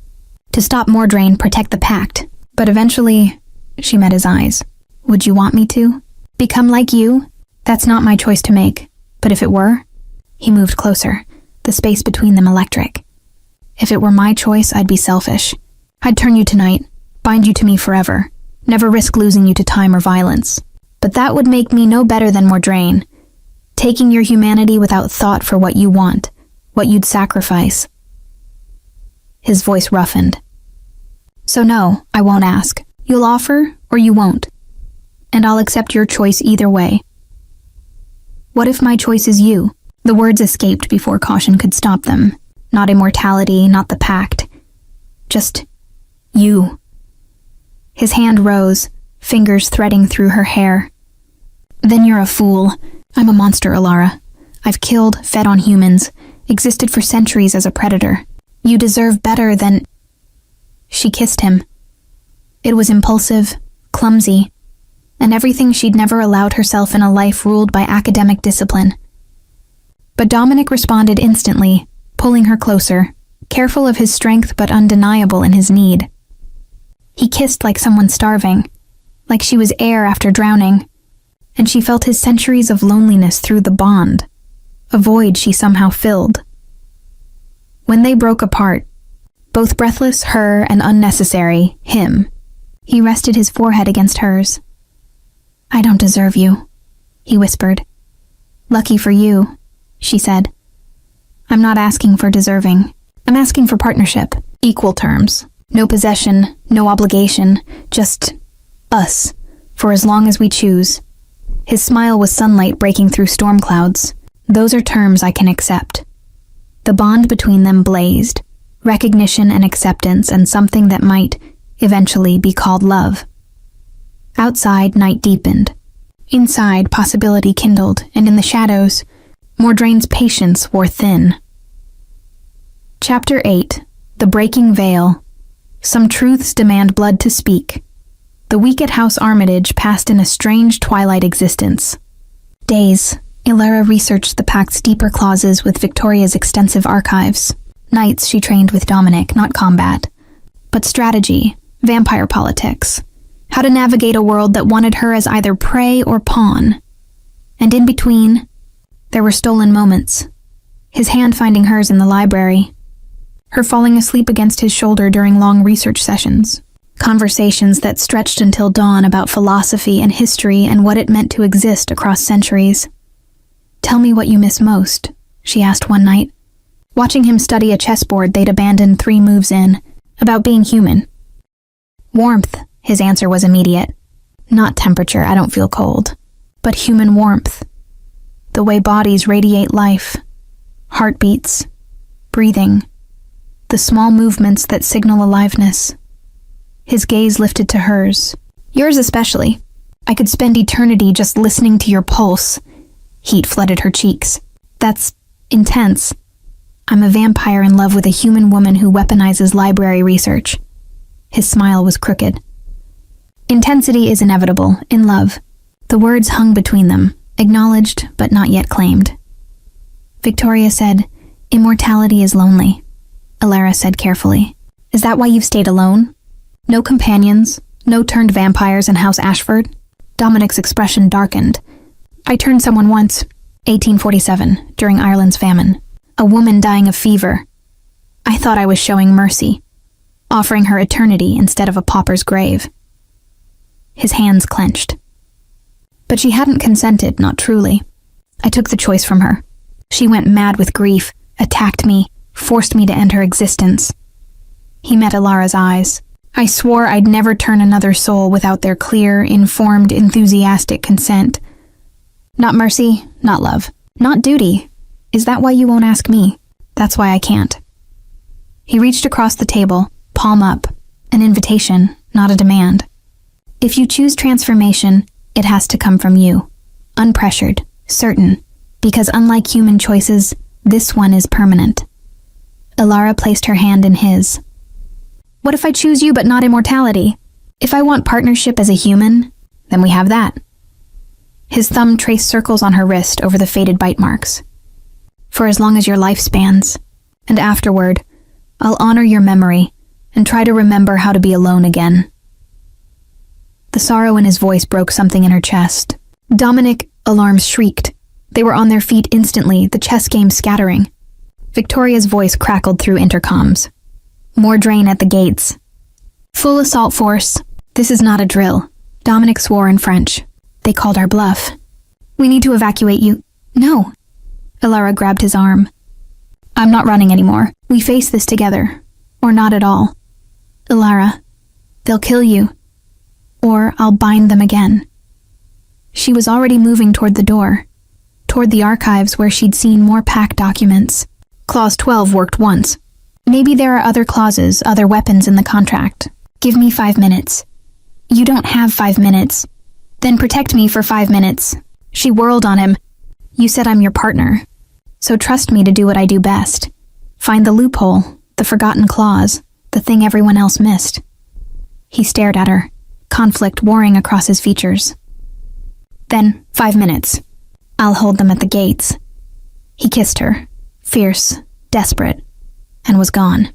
To stop Mordrain, protect the pact. But eventually, she met his eyes. Would you want me to? Become like you? That's not my choice to make. But if it were? He moved closer, the space between them electric. If it were my choice, I'd be selfish. I'd turn you tonight, bind you to me forever, never risk losing you to time or violence. But that would make me no better than Mordrain, taking your humanity without thought for what you want, what you'd sacrifice. His voice roughened. So no, I won't ask. You'll offer, or you won't. And I'll accept your choice either way. What if my choice is you? The words escaped before caution could stop them. Not immortality, not the pact. Just You. His hand rose, fingers threading through her hair. Then you're a fool. I'm a monster, Alara. I've killed, fed on humans, existed for centuries as a predator. You deserve better than... She kissed him. It was impulsive, clumsy, and everything she'd never allowed herself in a life ruled by academic discipline. But Dominic responded instantly, pulling her closer, careful of his strength but undeniable in his need. He kissed like someone starving, like she was air after drowning, and she felt his centuries of loneliness through the bond, a void she somehow filled. When they broke apart, both breathless, her, and unnecessary, him, he rested his forehead against hers. I don't deserve you, he whispered. Lucky for you, she said. I'm not asking for deserving. I'm asking for partnership, equal terms. No possession, no obligation, just us, for as long as we choose. His smile was sunlight breaking through storm clouds. Those are terms I can accept. The bond between them blazed, recognition and acceptance, and something that might eventually be called love. Outside, night deepened. Inside, possibility kindled, and in the shadows, Mordraine's patience wore thin. Chapter 8. The Breaking Veil. Some truths demand blood to speak. The week at House Armitage passed in a strange twilight existence. Days, Ilara researched the Pact's deeper clauses with Victoria's extensive archives. Nights she trained with Dominic, not combat, but strategy, vampire politics, how to navigate a world that wanted her as either prey or pawn. And in between, there were stolen moments. His hand finding hers in the library, her falling asleep against his shoulder during long research sessions, conversations that stretched until dawn about philosophy and history and what it meant to exist across centuries. Tell me what you miss most, she asked one night, watching him study a chessboard they'd abandoned 3 moves in, about being human. Warmth, his answer was immediate. Not temperature, I don't feel cold, but human warmth. The way bodies radiate life, heartbeats, breathing, the small movements that signal aliveness. His gaze lifted to hers. Yours especially. I could spend eternity just listening to your pulse. Heat flooded her cheeks. That's intense. I'm a vampire in love with a human woman who weaponizes library research. His smile was crooked. Intensity is inevitable, in love. The words hung between them, acknowledged but not yet claimed. Victoria said, immortality is lonely. Ilara said carefully. Is that why you've stayed alone? No companions, no turned vampires in House Ashford? Dominic's expression darkened. I turned someone once, 1847, during Ireland's famine. A woman dying of fever. I thought I was showing mercy, offering her eternity instead of a pauper's grave. His hands clenched. But she hadn't consented, not truly. I took the choice from her. She went mad with grief, attacked me, forced me to end her existence. He met Ilara's eyes. I swore I'd never turn another soul without their clear, informed, enthusiastic consent. Not mercy, not love, not duty. Is that why you won't ask me? That's why I can't. He reached across the table, palm up, an invitation, not a demand. If you choose transformation, it has to come from you. Unpressured, certain, because unlike human choices, this one is permanent. Ilara placed her hand in his. What if I choose you but not immortality? If I want partnership as a human, then we have that. His thumb traced circles on her wrist over the faded bite marks. For as long as your life spans, and afterward, I'll honor your memory and try to remember how to be alone again. The sorrow in his voice broke something in her chest. Dominic, alarms shrieked. They were on their feet instantly, the chess game scattering. Victoria's voice crackled through intercoms. Mordraine at the gates. Full assault force. This is not a drill. Dominic swore in French. They called our bluff. We need to evacuate you. No. Ilara grabbed his arm. I'm not running anymore. We face this together. Or not at all. Ilara, they'll kill you. Or I'll bind them again. She was already moving toward the door, toward the archives where she'd seen more pact documents. Clause 12 worked once. Maybe there are other clauses, other weapons in the contract. Give me 5 minutes. You don't have 5 minutes. Then protect me for 5 minutes. She whirled on him. You said I'm your partner. So trust me to do what I do best. Find the loophole, the forgotten clause, the thing everyone else missed. He stared at her, conflict warring across his features. Then, 5 minutes. I'll hold them at the gates. He kissed her, fierce, desperate, and was gone.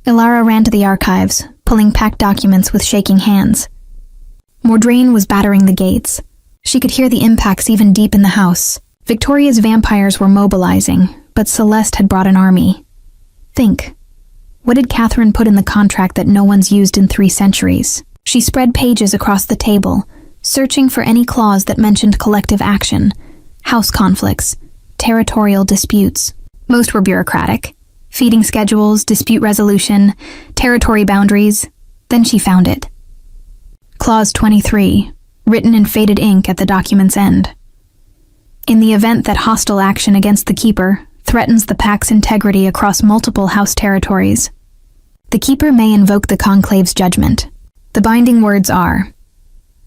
Ilara ran to the archives, pulling packed documents with shaking hands. Mordraine was battering the gates. She could hear the impacts even deep in the house. Victoria's vampires were mobilizing, but Celeste had brought an army. Think. What did Catherine put in the contract that no one's used in 3 centuries? She spread pages across the table, searching for any clause that mentioned collective action, house conflicts, territorial disputes. Most were bureaucratic. Feeding schedules, dispute resolution, territory boundaries. Then she found it. Clause 23, written in faded ink at the document's end. In the event that hostile action against the Keeper threatens the Pact's integrity across multiple house territories, the Keeper may invoke the Conclave's judgment. The binding words are,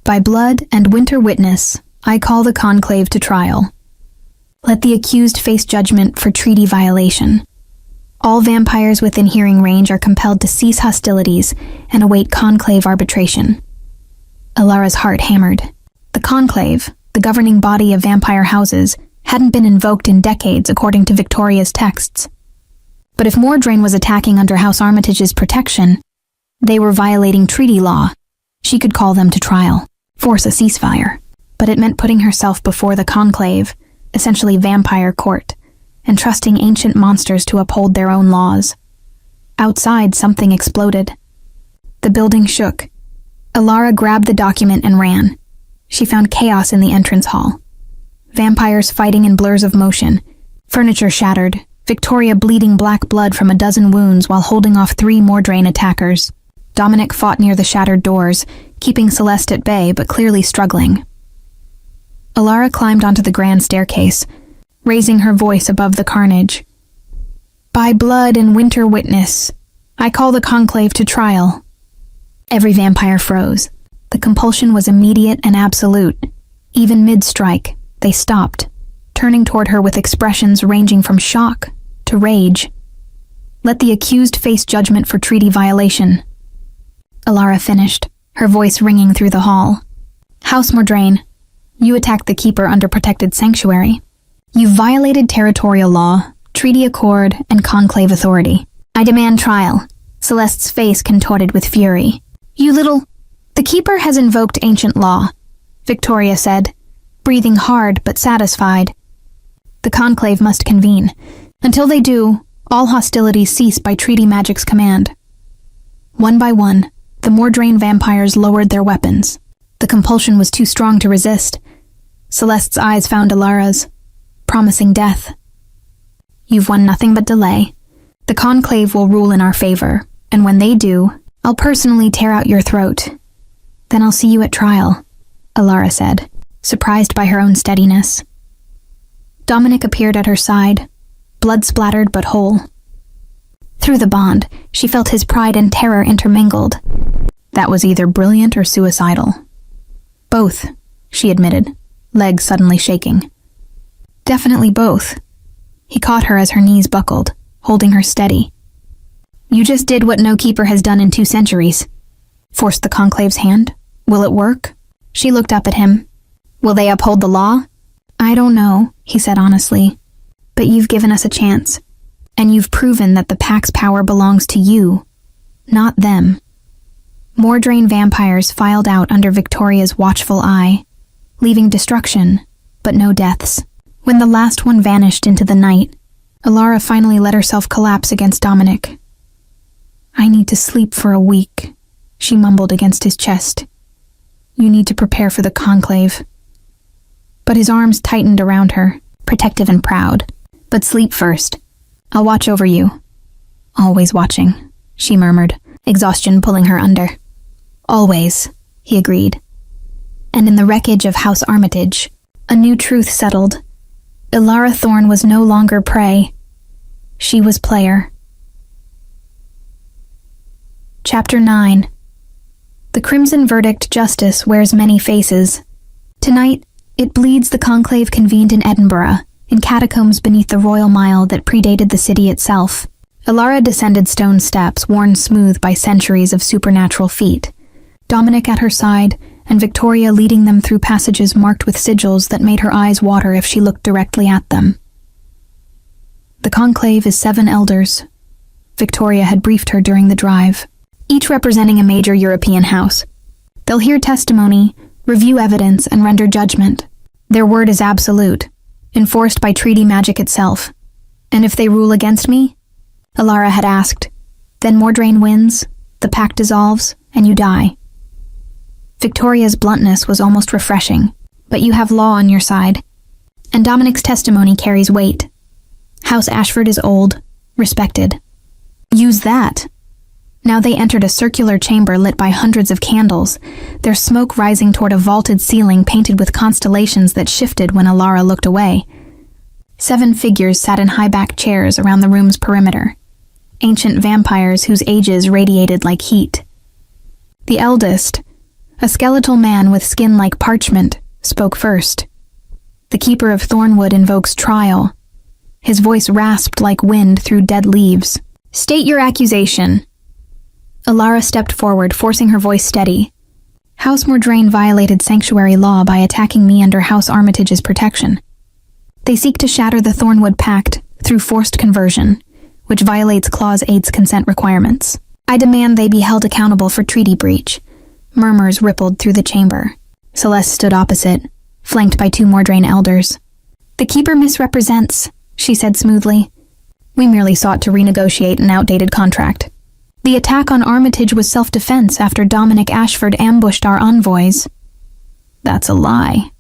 "By blood and winter witness, I call the Conclave to trial. Let the accused face judgment for treaty violation. All vampires within hearing range are compelled to cease hostilities and await Conclave arbitration." Ilara's heart hammered. The Conclave, the governing body of vampire houses, hadn't been invoked in decades according to Victoria's texts. But if Mordraine was attacking under House Armitage's protection, they were violating treaty law. She could call them to trial, force a ceasefire. But it meant putting herself before the Conclave, essentially vampire court, and trusting ancient monsters to uphold their own laws. Outside, something exploded. The building shook. Ilara grabbed the document and ran. She found chaos in the entrance hall. Vampires fighting in blurs of motion, furniture shattered, Victoria bleeding black blood from a dozen wounds while holding off 3 Mordraine attackers. Dominic fought near the shattered doors, keeping Celeste at bay but clearly struggling. Ilara climbed onto the grand staircase, raising her voice above the carnage. "By blood and winter witness, I call the Conclave to trial." Every vampire froze. The compulsion was immediate and absolute. Even mid-strike, they stopped, turning toward her with expressions ranging from shock to rage. "Let the accused face judgment for treaty violation." Ilara finished, her voice ringing through the hall. "House Mordraine, you attacked the Keeper under protected sanctuary. You violated territorial law, treaty accord, and Conclave authority. I demand trial." Celeste's face contorted with fury. "You little—" "The Keeper has invoked ancient law," Victoria said, breathing hard but satisfied. "The Conclave must convene. Until they do, all hostilities cease by treaty magic's command." One by one, the Mordraine vampires lowered their weapons. The compulsion was too strong to resist. Celeste's eyes found Ilara's, promising death. "You've won nothing but delay. The Conclave will rule in our favor, and when they do, I'll personally tear out your throat. Then I'll see you at trial," Ilara said, surprised by her own steadiness. Dominic appeared at her side, blood-splattered but whole. Through the bond, she felt his pride and terror intermingled. That was either brilliant or suicidal. "Both," she admitted, legs suddenly shaking. "Definitely both." He caught her as her knees buckled, holding her steady. "You just did what no Keeper has done in 2 centuries. Forced the Conclave's hand? Will it work?" She looked up at him. "Will they uphold the law?" "I don't know," he said honestly. "But you've given us a chance. And you've proven that the Pact's power belongs to you, not them." Mordraine vampires filed out under Victoria's watchful eye, leaving destruction, but no deaths. When the last one vanished into the night, Ilara finally let herself collapse against Dominic. "I need to sleep for a week," she mumbled against his chest. "You need to prepare for the Conclave." But his arms tightened around her, protective and proud. "But sleep first. I'll watch over you." "Always watching," she murmured, exhaustion pulling her under. "Always," he agreed. And in the wreckage of House Armitage, a new truth settled. Ilara Thorne was no longer prey. She was player. Chapter 9. The Crimson Verdict Justice wears many faces. Tonight, it bleeds the conclave convened in Edinburgh, in catacombs beneath the royal mile that predated the city itself. Alara descended stone steps worn smooth by centuries of supernatural feet, Dominic at her side, and Victoria leading them through passages marked with sigils that made her eyes water if she looked directly at them. The conclave is 7 elders. Victoria had briefed her during the drive, each representing a major European house. They'll hear testimony, review evidence, and render judgment. Their word is absolute, enforced by treaty magic itself. And if they rule against me? Alara had asked. Then Mordrain wins, the pact dissolves, and you die. Victoria's bluntness was almost refreshing, but you have law on your side. And Dominic's testimony carries weight. House Ashford is old, respected. Use that. Now they entered a circular chamber lit by hundreds of candles, their smoke rising toward a vaulted ceiling painted with constellations that shifted when Alara looked away. 7 figures sat in high-backed chairs around the room's perimeter, ancient vampires whose ages radiated like heat. The eldest, a skeletal man with skin like parchment, spoke first. The Keeper of Thornwood invokes trial. His voice rasped like wind through dead leaves. State your accusation. Alara stepped forward, forcing her voice steady. House Mordrain violated sanctuary law by attacking me under House Armitage's protection. They seek to shatter the Thornwood Pact through forced conversion, which violates Clause 8's consent requirements. I demand they be held accountable for treaty breach. Murmurs rippled through the chamber. Celeste stood opposite, flanked by 2 Mordrain elders. The Keeper misrepresents, she said smoothly. We merely sought to renegotiate an outdated contract. The attack on Armitage was self-defense after Dominic Ashford ambushed our envoys. That's a lie,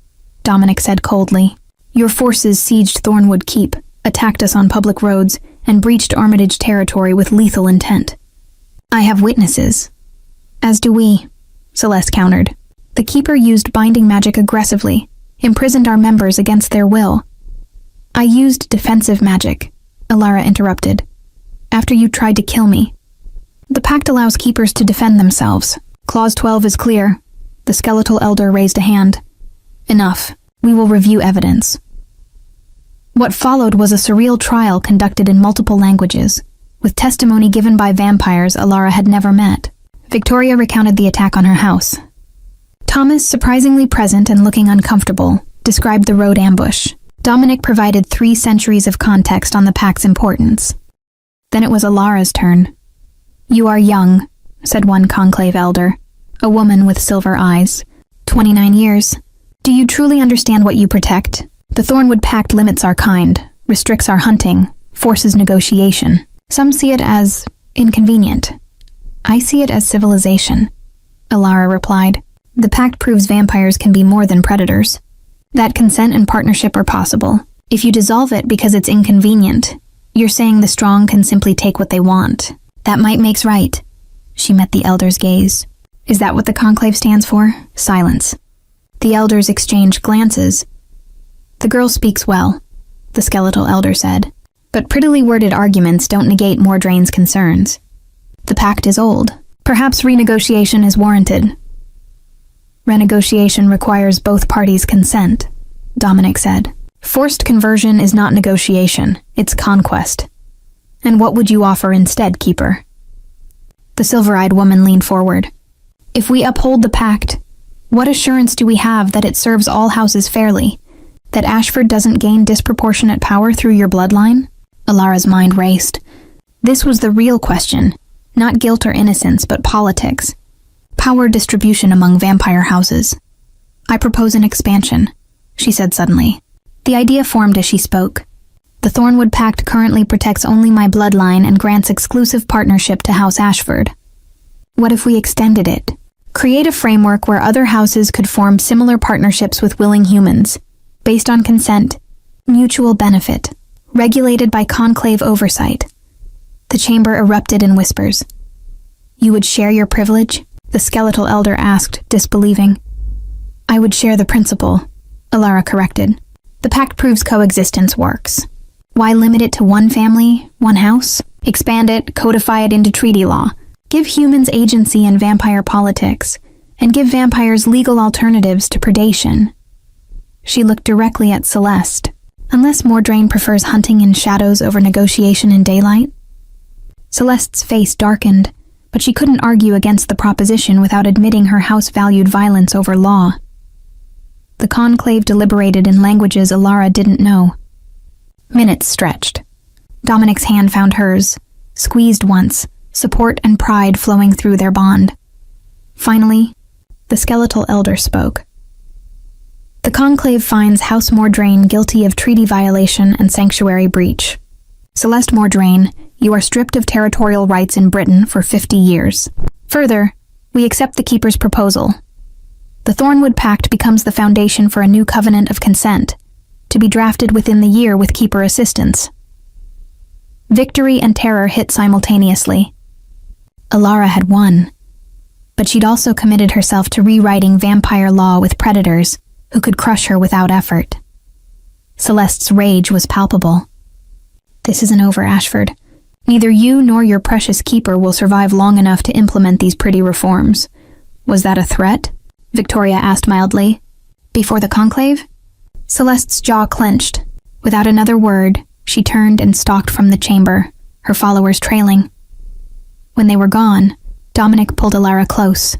Dominic said coldly. Your forces sieged Thornwood Keep, attacked us on public roads, and breached Armitage territory with lethal intent. I have witnesses. As do we, Celeste countered. The Keeper used binding magic aggressively, imprisoned our members against their will. I used defensive magic, Alara interrupted, after you tried to kill me. The pact allows keepers to defend themselves. Clause 12 is clear. The skeletal elder raised a hand. Enough. We will review evidence. What followed was a surreal trial conducted in multiple languages, with testimony given by vampires Alara had never met. Victoria recounted the attack on her house. Thomas, surprisingly present and looking uncomfortable, described the road ambush. Dominic provided 3 centuries of context on the pact's importance. Then it was Alara's turn. You are young, said one conclave elder, a woman with silver eyes. 29 years. Do you truly understand what you protect? The Thornwood Pact limits our kind, restricts our hunting, forces negotiation. Some see it as inconvenient. I see it as civilization, Alara replied. The pact proves vampires can be more than predators. That consent and partnership are possible. If you dissolve it because it's inconvenient, you're saying the strong can simply take what they want. That might makes right. She met the elder's gaze. Is that what the conclave stands for? Silence. The elders exchanged glances. The girl speaks well, the skeletal elder said. But prettily worded arguments don't negate Mordrain's concerns. The pact is old. Perhaps renegotiation is warranted. Renegotiation requires both parties' consent, Dominic said. Forced conversion is not negotiation, it's conquest. And what would you offer instead, Keeper? The silver-eyed woman leaned forward. If we uphold the pact, what assurance do we have that it serves all houses fairly? That Ashford doesn't gain disproportionate power through your bloodline? Alara's mind raced. This was the real question. Not guilt or innocence, but politics. Power distribution among vampire houses. I propose an expansion, she said suddenly. The idea formed as she spoke. The Thornwood Pact currently protects only my bloodline and grants exclusive partnership to House Ashford. What if we extended it? Create a framework where other houses could form similar partnerships with willing humans, based on consent, mutual benefit, regulated by conclave oversight. The chamber erupted in whispers. You would share your privilege? The skeletal elder asked, disbelieving. I would share the principle, Alara corrected. The pact proves coexistence works. Why limit it to one family, one house? Expand it, codify it into treaty law. Give humans agency in vampire politics, and give vampires legal alternatives to predation. She looked directly at Celeste. Unless Mordraine prefers hunting in shadows over negotiation in daylight? Celeste's face darkened, but she couldn't argue against the proposition without admitting her house valued violence over law. The conclave deliberated in languages Alara didn't know. Minutes stretched. Dominic's hand found hers, squeezed once, support and pride flowing through their bond. Finally, the skeletal elder spoke. The conclave finds House Mordraine guilty of treaty violation and sanctuary breach. Celeste Mordraine, you are stripped of territorial rights in Britain for 50 years. Further, we accept the Keeper's proposal. The Thornwood Pact becomes the foundation for a new covenant of consent, to be drafted within the year with Keeper assistance. Victory and terror hit simultaneously. Alara had won, but she'd also committed herself to rewriting vampire law with predators who could crush her without effort. Celeste's rage was palpable. This isn't over, Ashford. Neither you nor your precious Keeper will survive long enough to implement these pretty reforms. Was that a threat? Victoria asked mildly. Before the conclave? Celeste's jaw clenched. Without another word, she turned and stalked from the chamber, her followers trailing. When they were gone, Dominic pulled Alara close.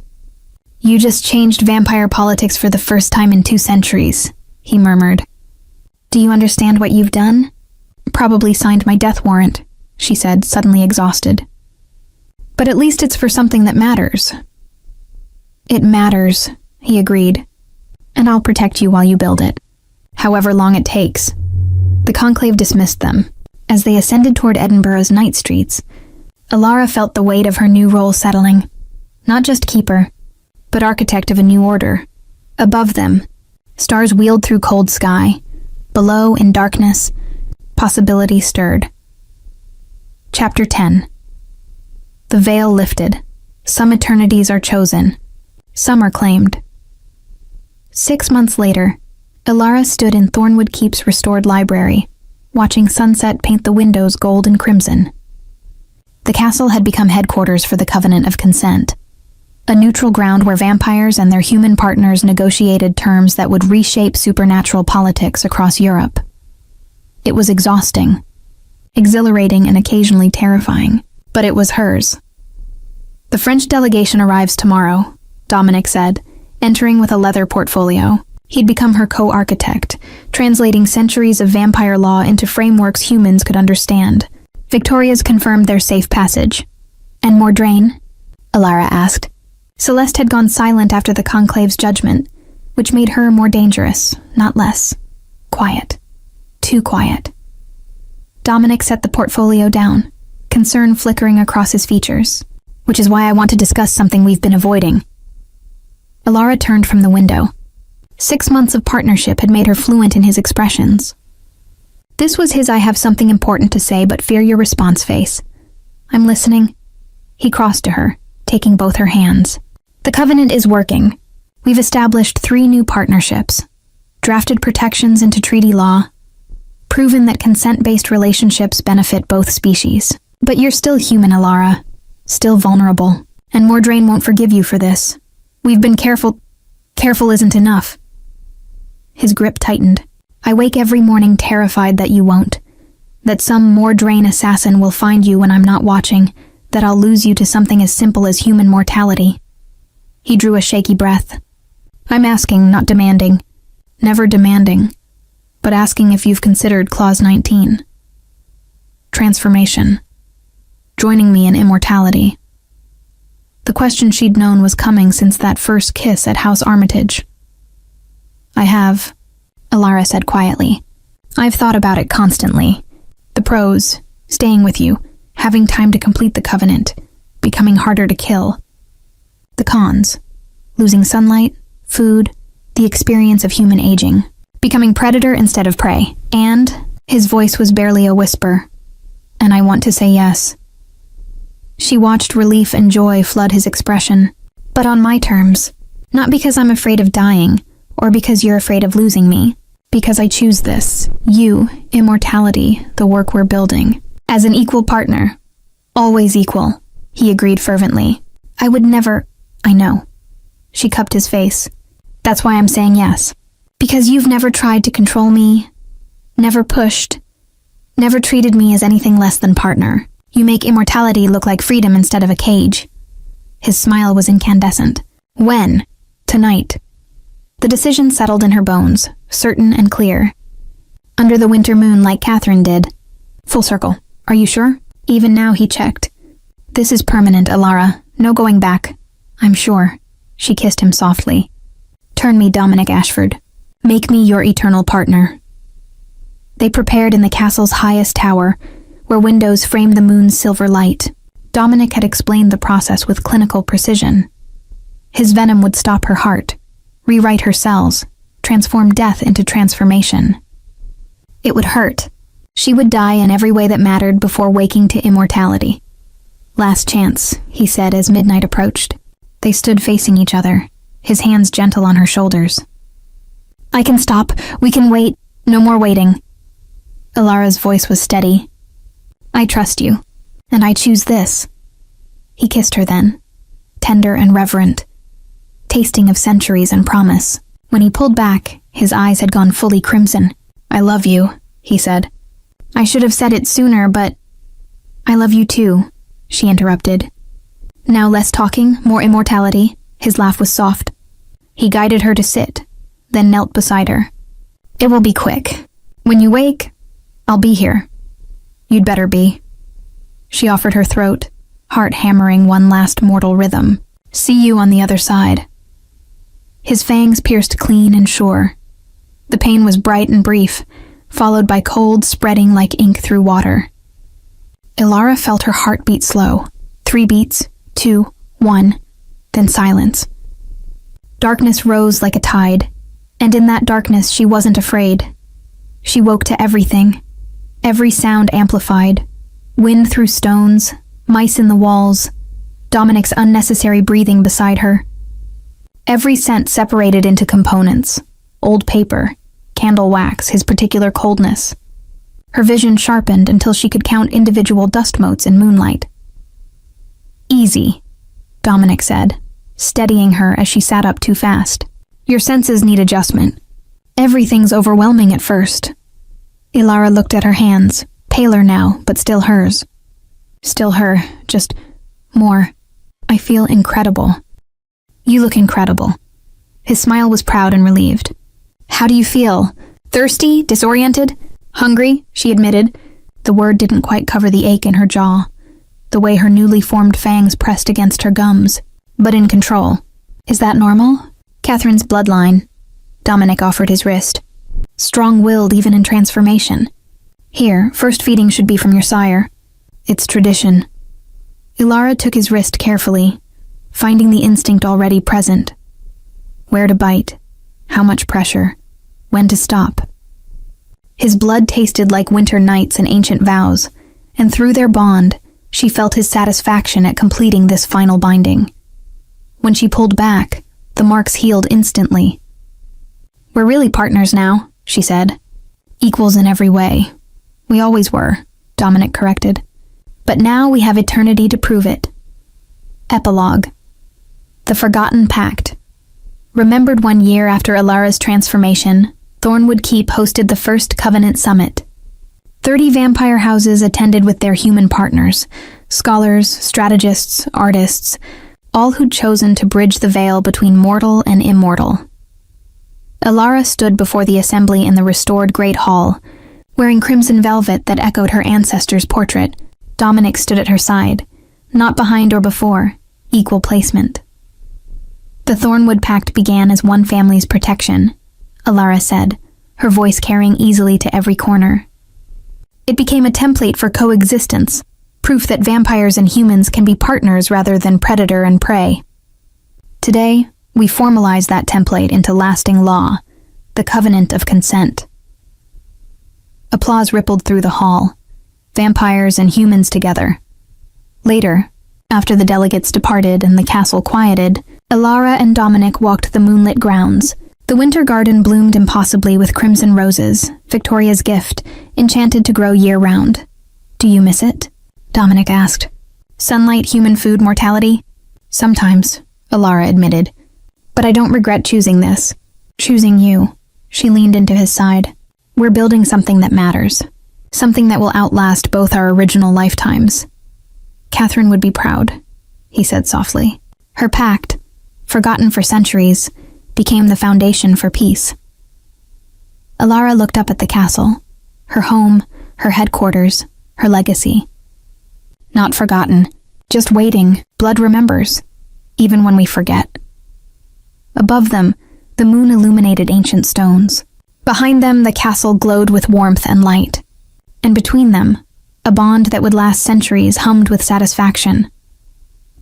You just changed vampire politics for the first time in 2 centuries, he murmured. Do you understand what you've done? Probably signed my death warrant, she said, suddenly exhausted. But at least it's for something that matters. It matters, he agreed. And I'll protect you while you build it, however long it takes. The conclave dismissed them. As they ascended toward Edinburgh's night streets, Alara felt the weight of her new role settling. Not just Keeper, but architect of a new order. Above them, stars wheeled through cold sky. Below, in darkness, possibility stirred. Chapter 10. The veil lifted. Some eternities are chosen. Some are claimed. 6 months later, Alara stood in Thornwood Keep's restored library, watching sunset paint the windows gold and crimson. The castle had become headquarters for the Covenant of Consent, a neutral ground where vampires and their human partners negotiated terms that would reshape supernatural politics across Europe. It was exhausting, exhilarating and occasionally terrifying, but it was hers. The French delegation arrives tomorrow, Dominic said, entering with a leather portfolio. He'd become her co-architect, translating centuries of vampire law into frameworks humans could understand. Victoria's confirmed their safe passage. And Mordraine? Alara asked. Celeste had gone silent after the conclave's judgment, which made her more dangerous, not less. Quiet. Too quiet. Dominic set the portfolio down, concern flickering across his features, which is why I want to discuss something we've been avoiding. Alara turned from the window. 6 months of partnership had made her fluent in his expressions. This was his I have something important to say but fear your response face. I'm listening. He crossed to her, taking both her hands. The Covenant is working. We've established 3 new partnerships, drafted protections into treaty law, proven that consent-based relationships benefit both species. But you're still human, Alara. Still vulnerable. And Mordraine won't forgive you for this. We've been careful. Careful isn't enough. His grip tightened. I wake every morning terrified that you won't. That some Mordraine assassin will find you when I'm not watching. That I'll lose you to something as simple as human mortality. He drew a shaky breath. I'm asking, not demanding. Never demanding. But asking if you've considered Clause 19. Transformation. Joining me in immortality. The question she'd known was coming since that first kiss at House Armitage. I have, Alara said quietly. I've thought about it constantly. The pros, staying with you, having time to complete the covenant, becoming harder to kill. The cons, losing sunlight, food, the experience of human aging, becoming predator instead of prey. And, his voice was barely a whisper, and I want to say yes. She watched relief and joy flood his expression, but on my terms, not because I'm afraid of dying, or because you're afraid of losing me, because I choose this, you, immortality, the work we're building, as an equal partner, always equal, he agreed fervently. I would never... I know. She cupped his face. That's why I'm saying yes. Because you've never tried to control me, never pushed, never treated me as anything less than partner. You make immortality look like freedom instead of a cage. His smile was incandescent. When? Tonight. The decision settled in her bones, certain and clear. Under the winter moon like Catherine did. Full circle. Are you sure? Even now he checked. This is permanent, Alara. No going back. I'm sure. She kissed him softly. Turn me, Dominic Ashford. Make me your eternal partner. They prepared in the castle's highest tower, where windows framed the moon's silver light. Dominic had explained the process with clinical precision. His venom would stop her heart, rewrite her cells, transform death into transformation. It would hurt. She would die in every way that mattered before waking to immortality. Last chance, he said as midnight approached. They stood facing each other, his hands gentle on her shoulders. I can stop. We can wait. No more waiting. Alara's voice was steady. I trust you, and I choose this. He kissed her then, tender and reverent, tasting of centuries and promise. When he pulled back, his eyes had gone fully crimson. I love you, he said. I should have said it sooner, but... I love you too, she interrupted. Now less talking, more immortality. His laugh was soft. He guided her to sit, then knelt beside her. It will be quick. When you wake, I'll be here. You'd better be. She offered her throat, heart hammering one last mortal rhythm. See you on the other side. His fangs pierced clean and sure. The pain was bright and brief, followed by cold spreading like ink through water. Alara felt her heart beat slow. 3 beats, 2, 1, then silence. Darkness rose like a tide, and in that darkness she wasn't afraid. She woke to everything, every sound amplified, wind through stones, mice in the walls, Dominic's unnecessary breathing beside her. Every scent separated into components, old paper, candle wax, his particular coldness. Her vision sharpened until she could count individual dust motes in moonlight. Easy, Dominic said, steadying her as she sat up too fast. Your senses need adjustment. Everything's overwhelming at first. Alara looked at her hands, paler now, but still hers. Still her, just more. I feel incredible. You look incredible. His smile was proud and relieved. How do you feel? Thirsty? Disoriented? Hungry? She admitted. The word didn't quite cover the ache in her jaw, the way her newly formed fangs pressed against her gums, but in control. Is that normal? Catherine's bloodline. Dominic offered his wrist. Strong-willed even in transformation. Here, first feeding should be from your sire. It's tradition. Alara took his wrist carefully, finding the instinct already present. Where to bite, how much pressure, when to stop. His blood tasted like winter nights and ancient vows, and through their bond, she felt his satisfaction at completing this final binding. When she pulled back, the marks healed instantly. We're really partners now, she said. Equals in every way. We always were, Dominic corrected. But now we have eternity to prove it. Epilogue. The Forgotten Pact. Remembered 1 year after Alara's transformation, Thornwood Keep hosted the first Covenant Summit. 30 vampire houses attended with their human partners, scholars, strategists, artists, all who'd chosen to bridge the veil between mortal and immortal. Alara stood before the assembly in the restored Great Hall, wearing crimson velvet that echoed her ancestor's portrait. Dominic stood at her side, not behind or before, equal placement. The Thornwood Pact began as one family's protection, Alara said, her voice carrying easily to every corner. It became a template for coexistence, proof that vampires and humans can be partners rather than predator and prey. Today, we formalize that template into lasting law, the Covenant of Consent. Applause rippled through the hall, vampires and humans together. Later, after the delegates departed and the castle quieted, Alara and Dominic walked the moonlit grounds. The winter garden bloomed impossibly with crimson roses, Victoria's gift, enchanted to grow year-round. Do you miss it? Dominic asked. Sunlight, human food, mortality? Sometimes, Alara admitted. But I don't regret choosing this. Choosing you. She leaned into his side. We're building something that matters. Something that will outlast both our original lifetimes. Catherine would be proud, he said softly. Her pact, forgotten for centuries, became the foundation for peace. Alara looked up at the castle. Her home, her headquarters, her legacy. Not forgotten, just waiting. Blood remembers, even when we forget. Above them, the moon illuminated ancient stones. Behind them, the castle glowed with warmth and light. And between them, a bond that would last centuries hummed with satisfaction.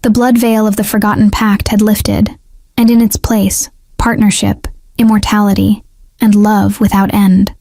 The blood veil of the forgotten pact had lifted, and in its place, partnership, immortality, and love without end.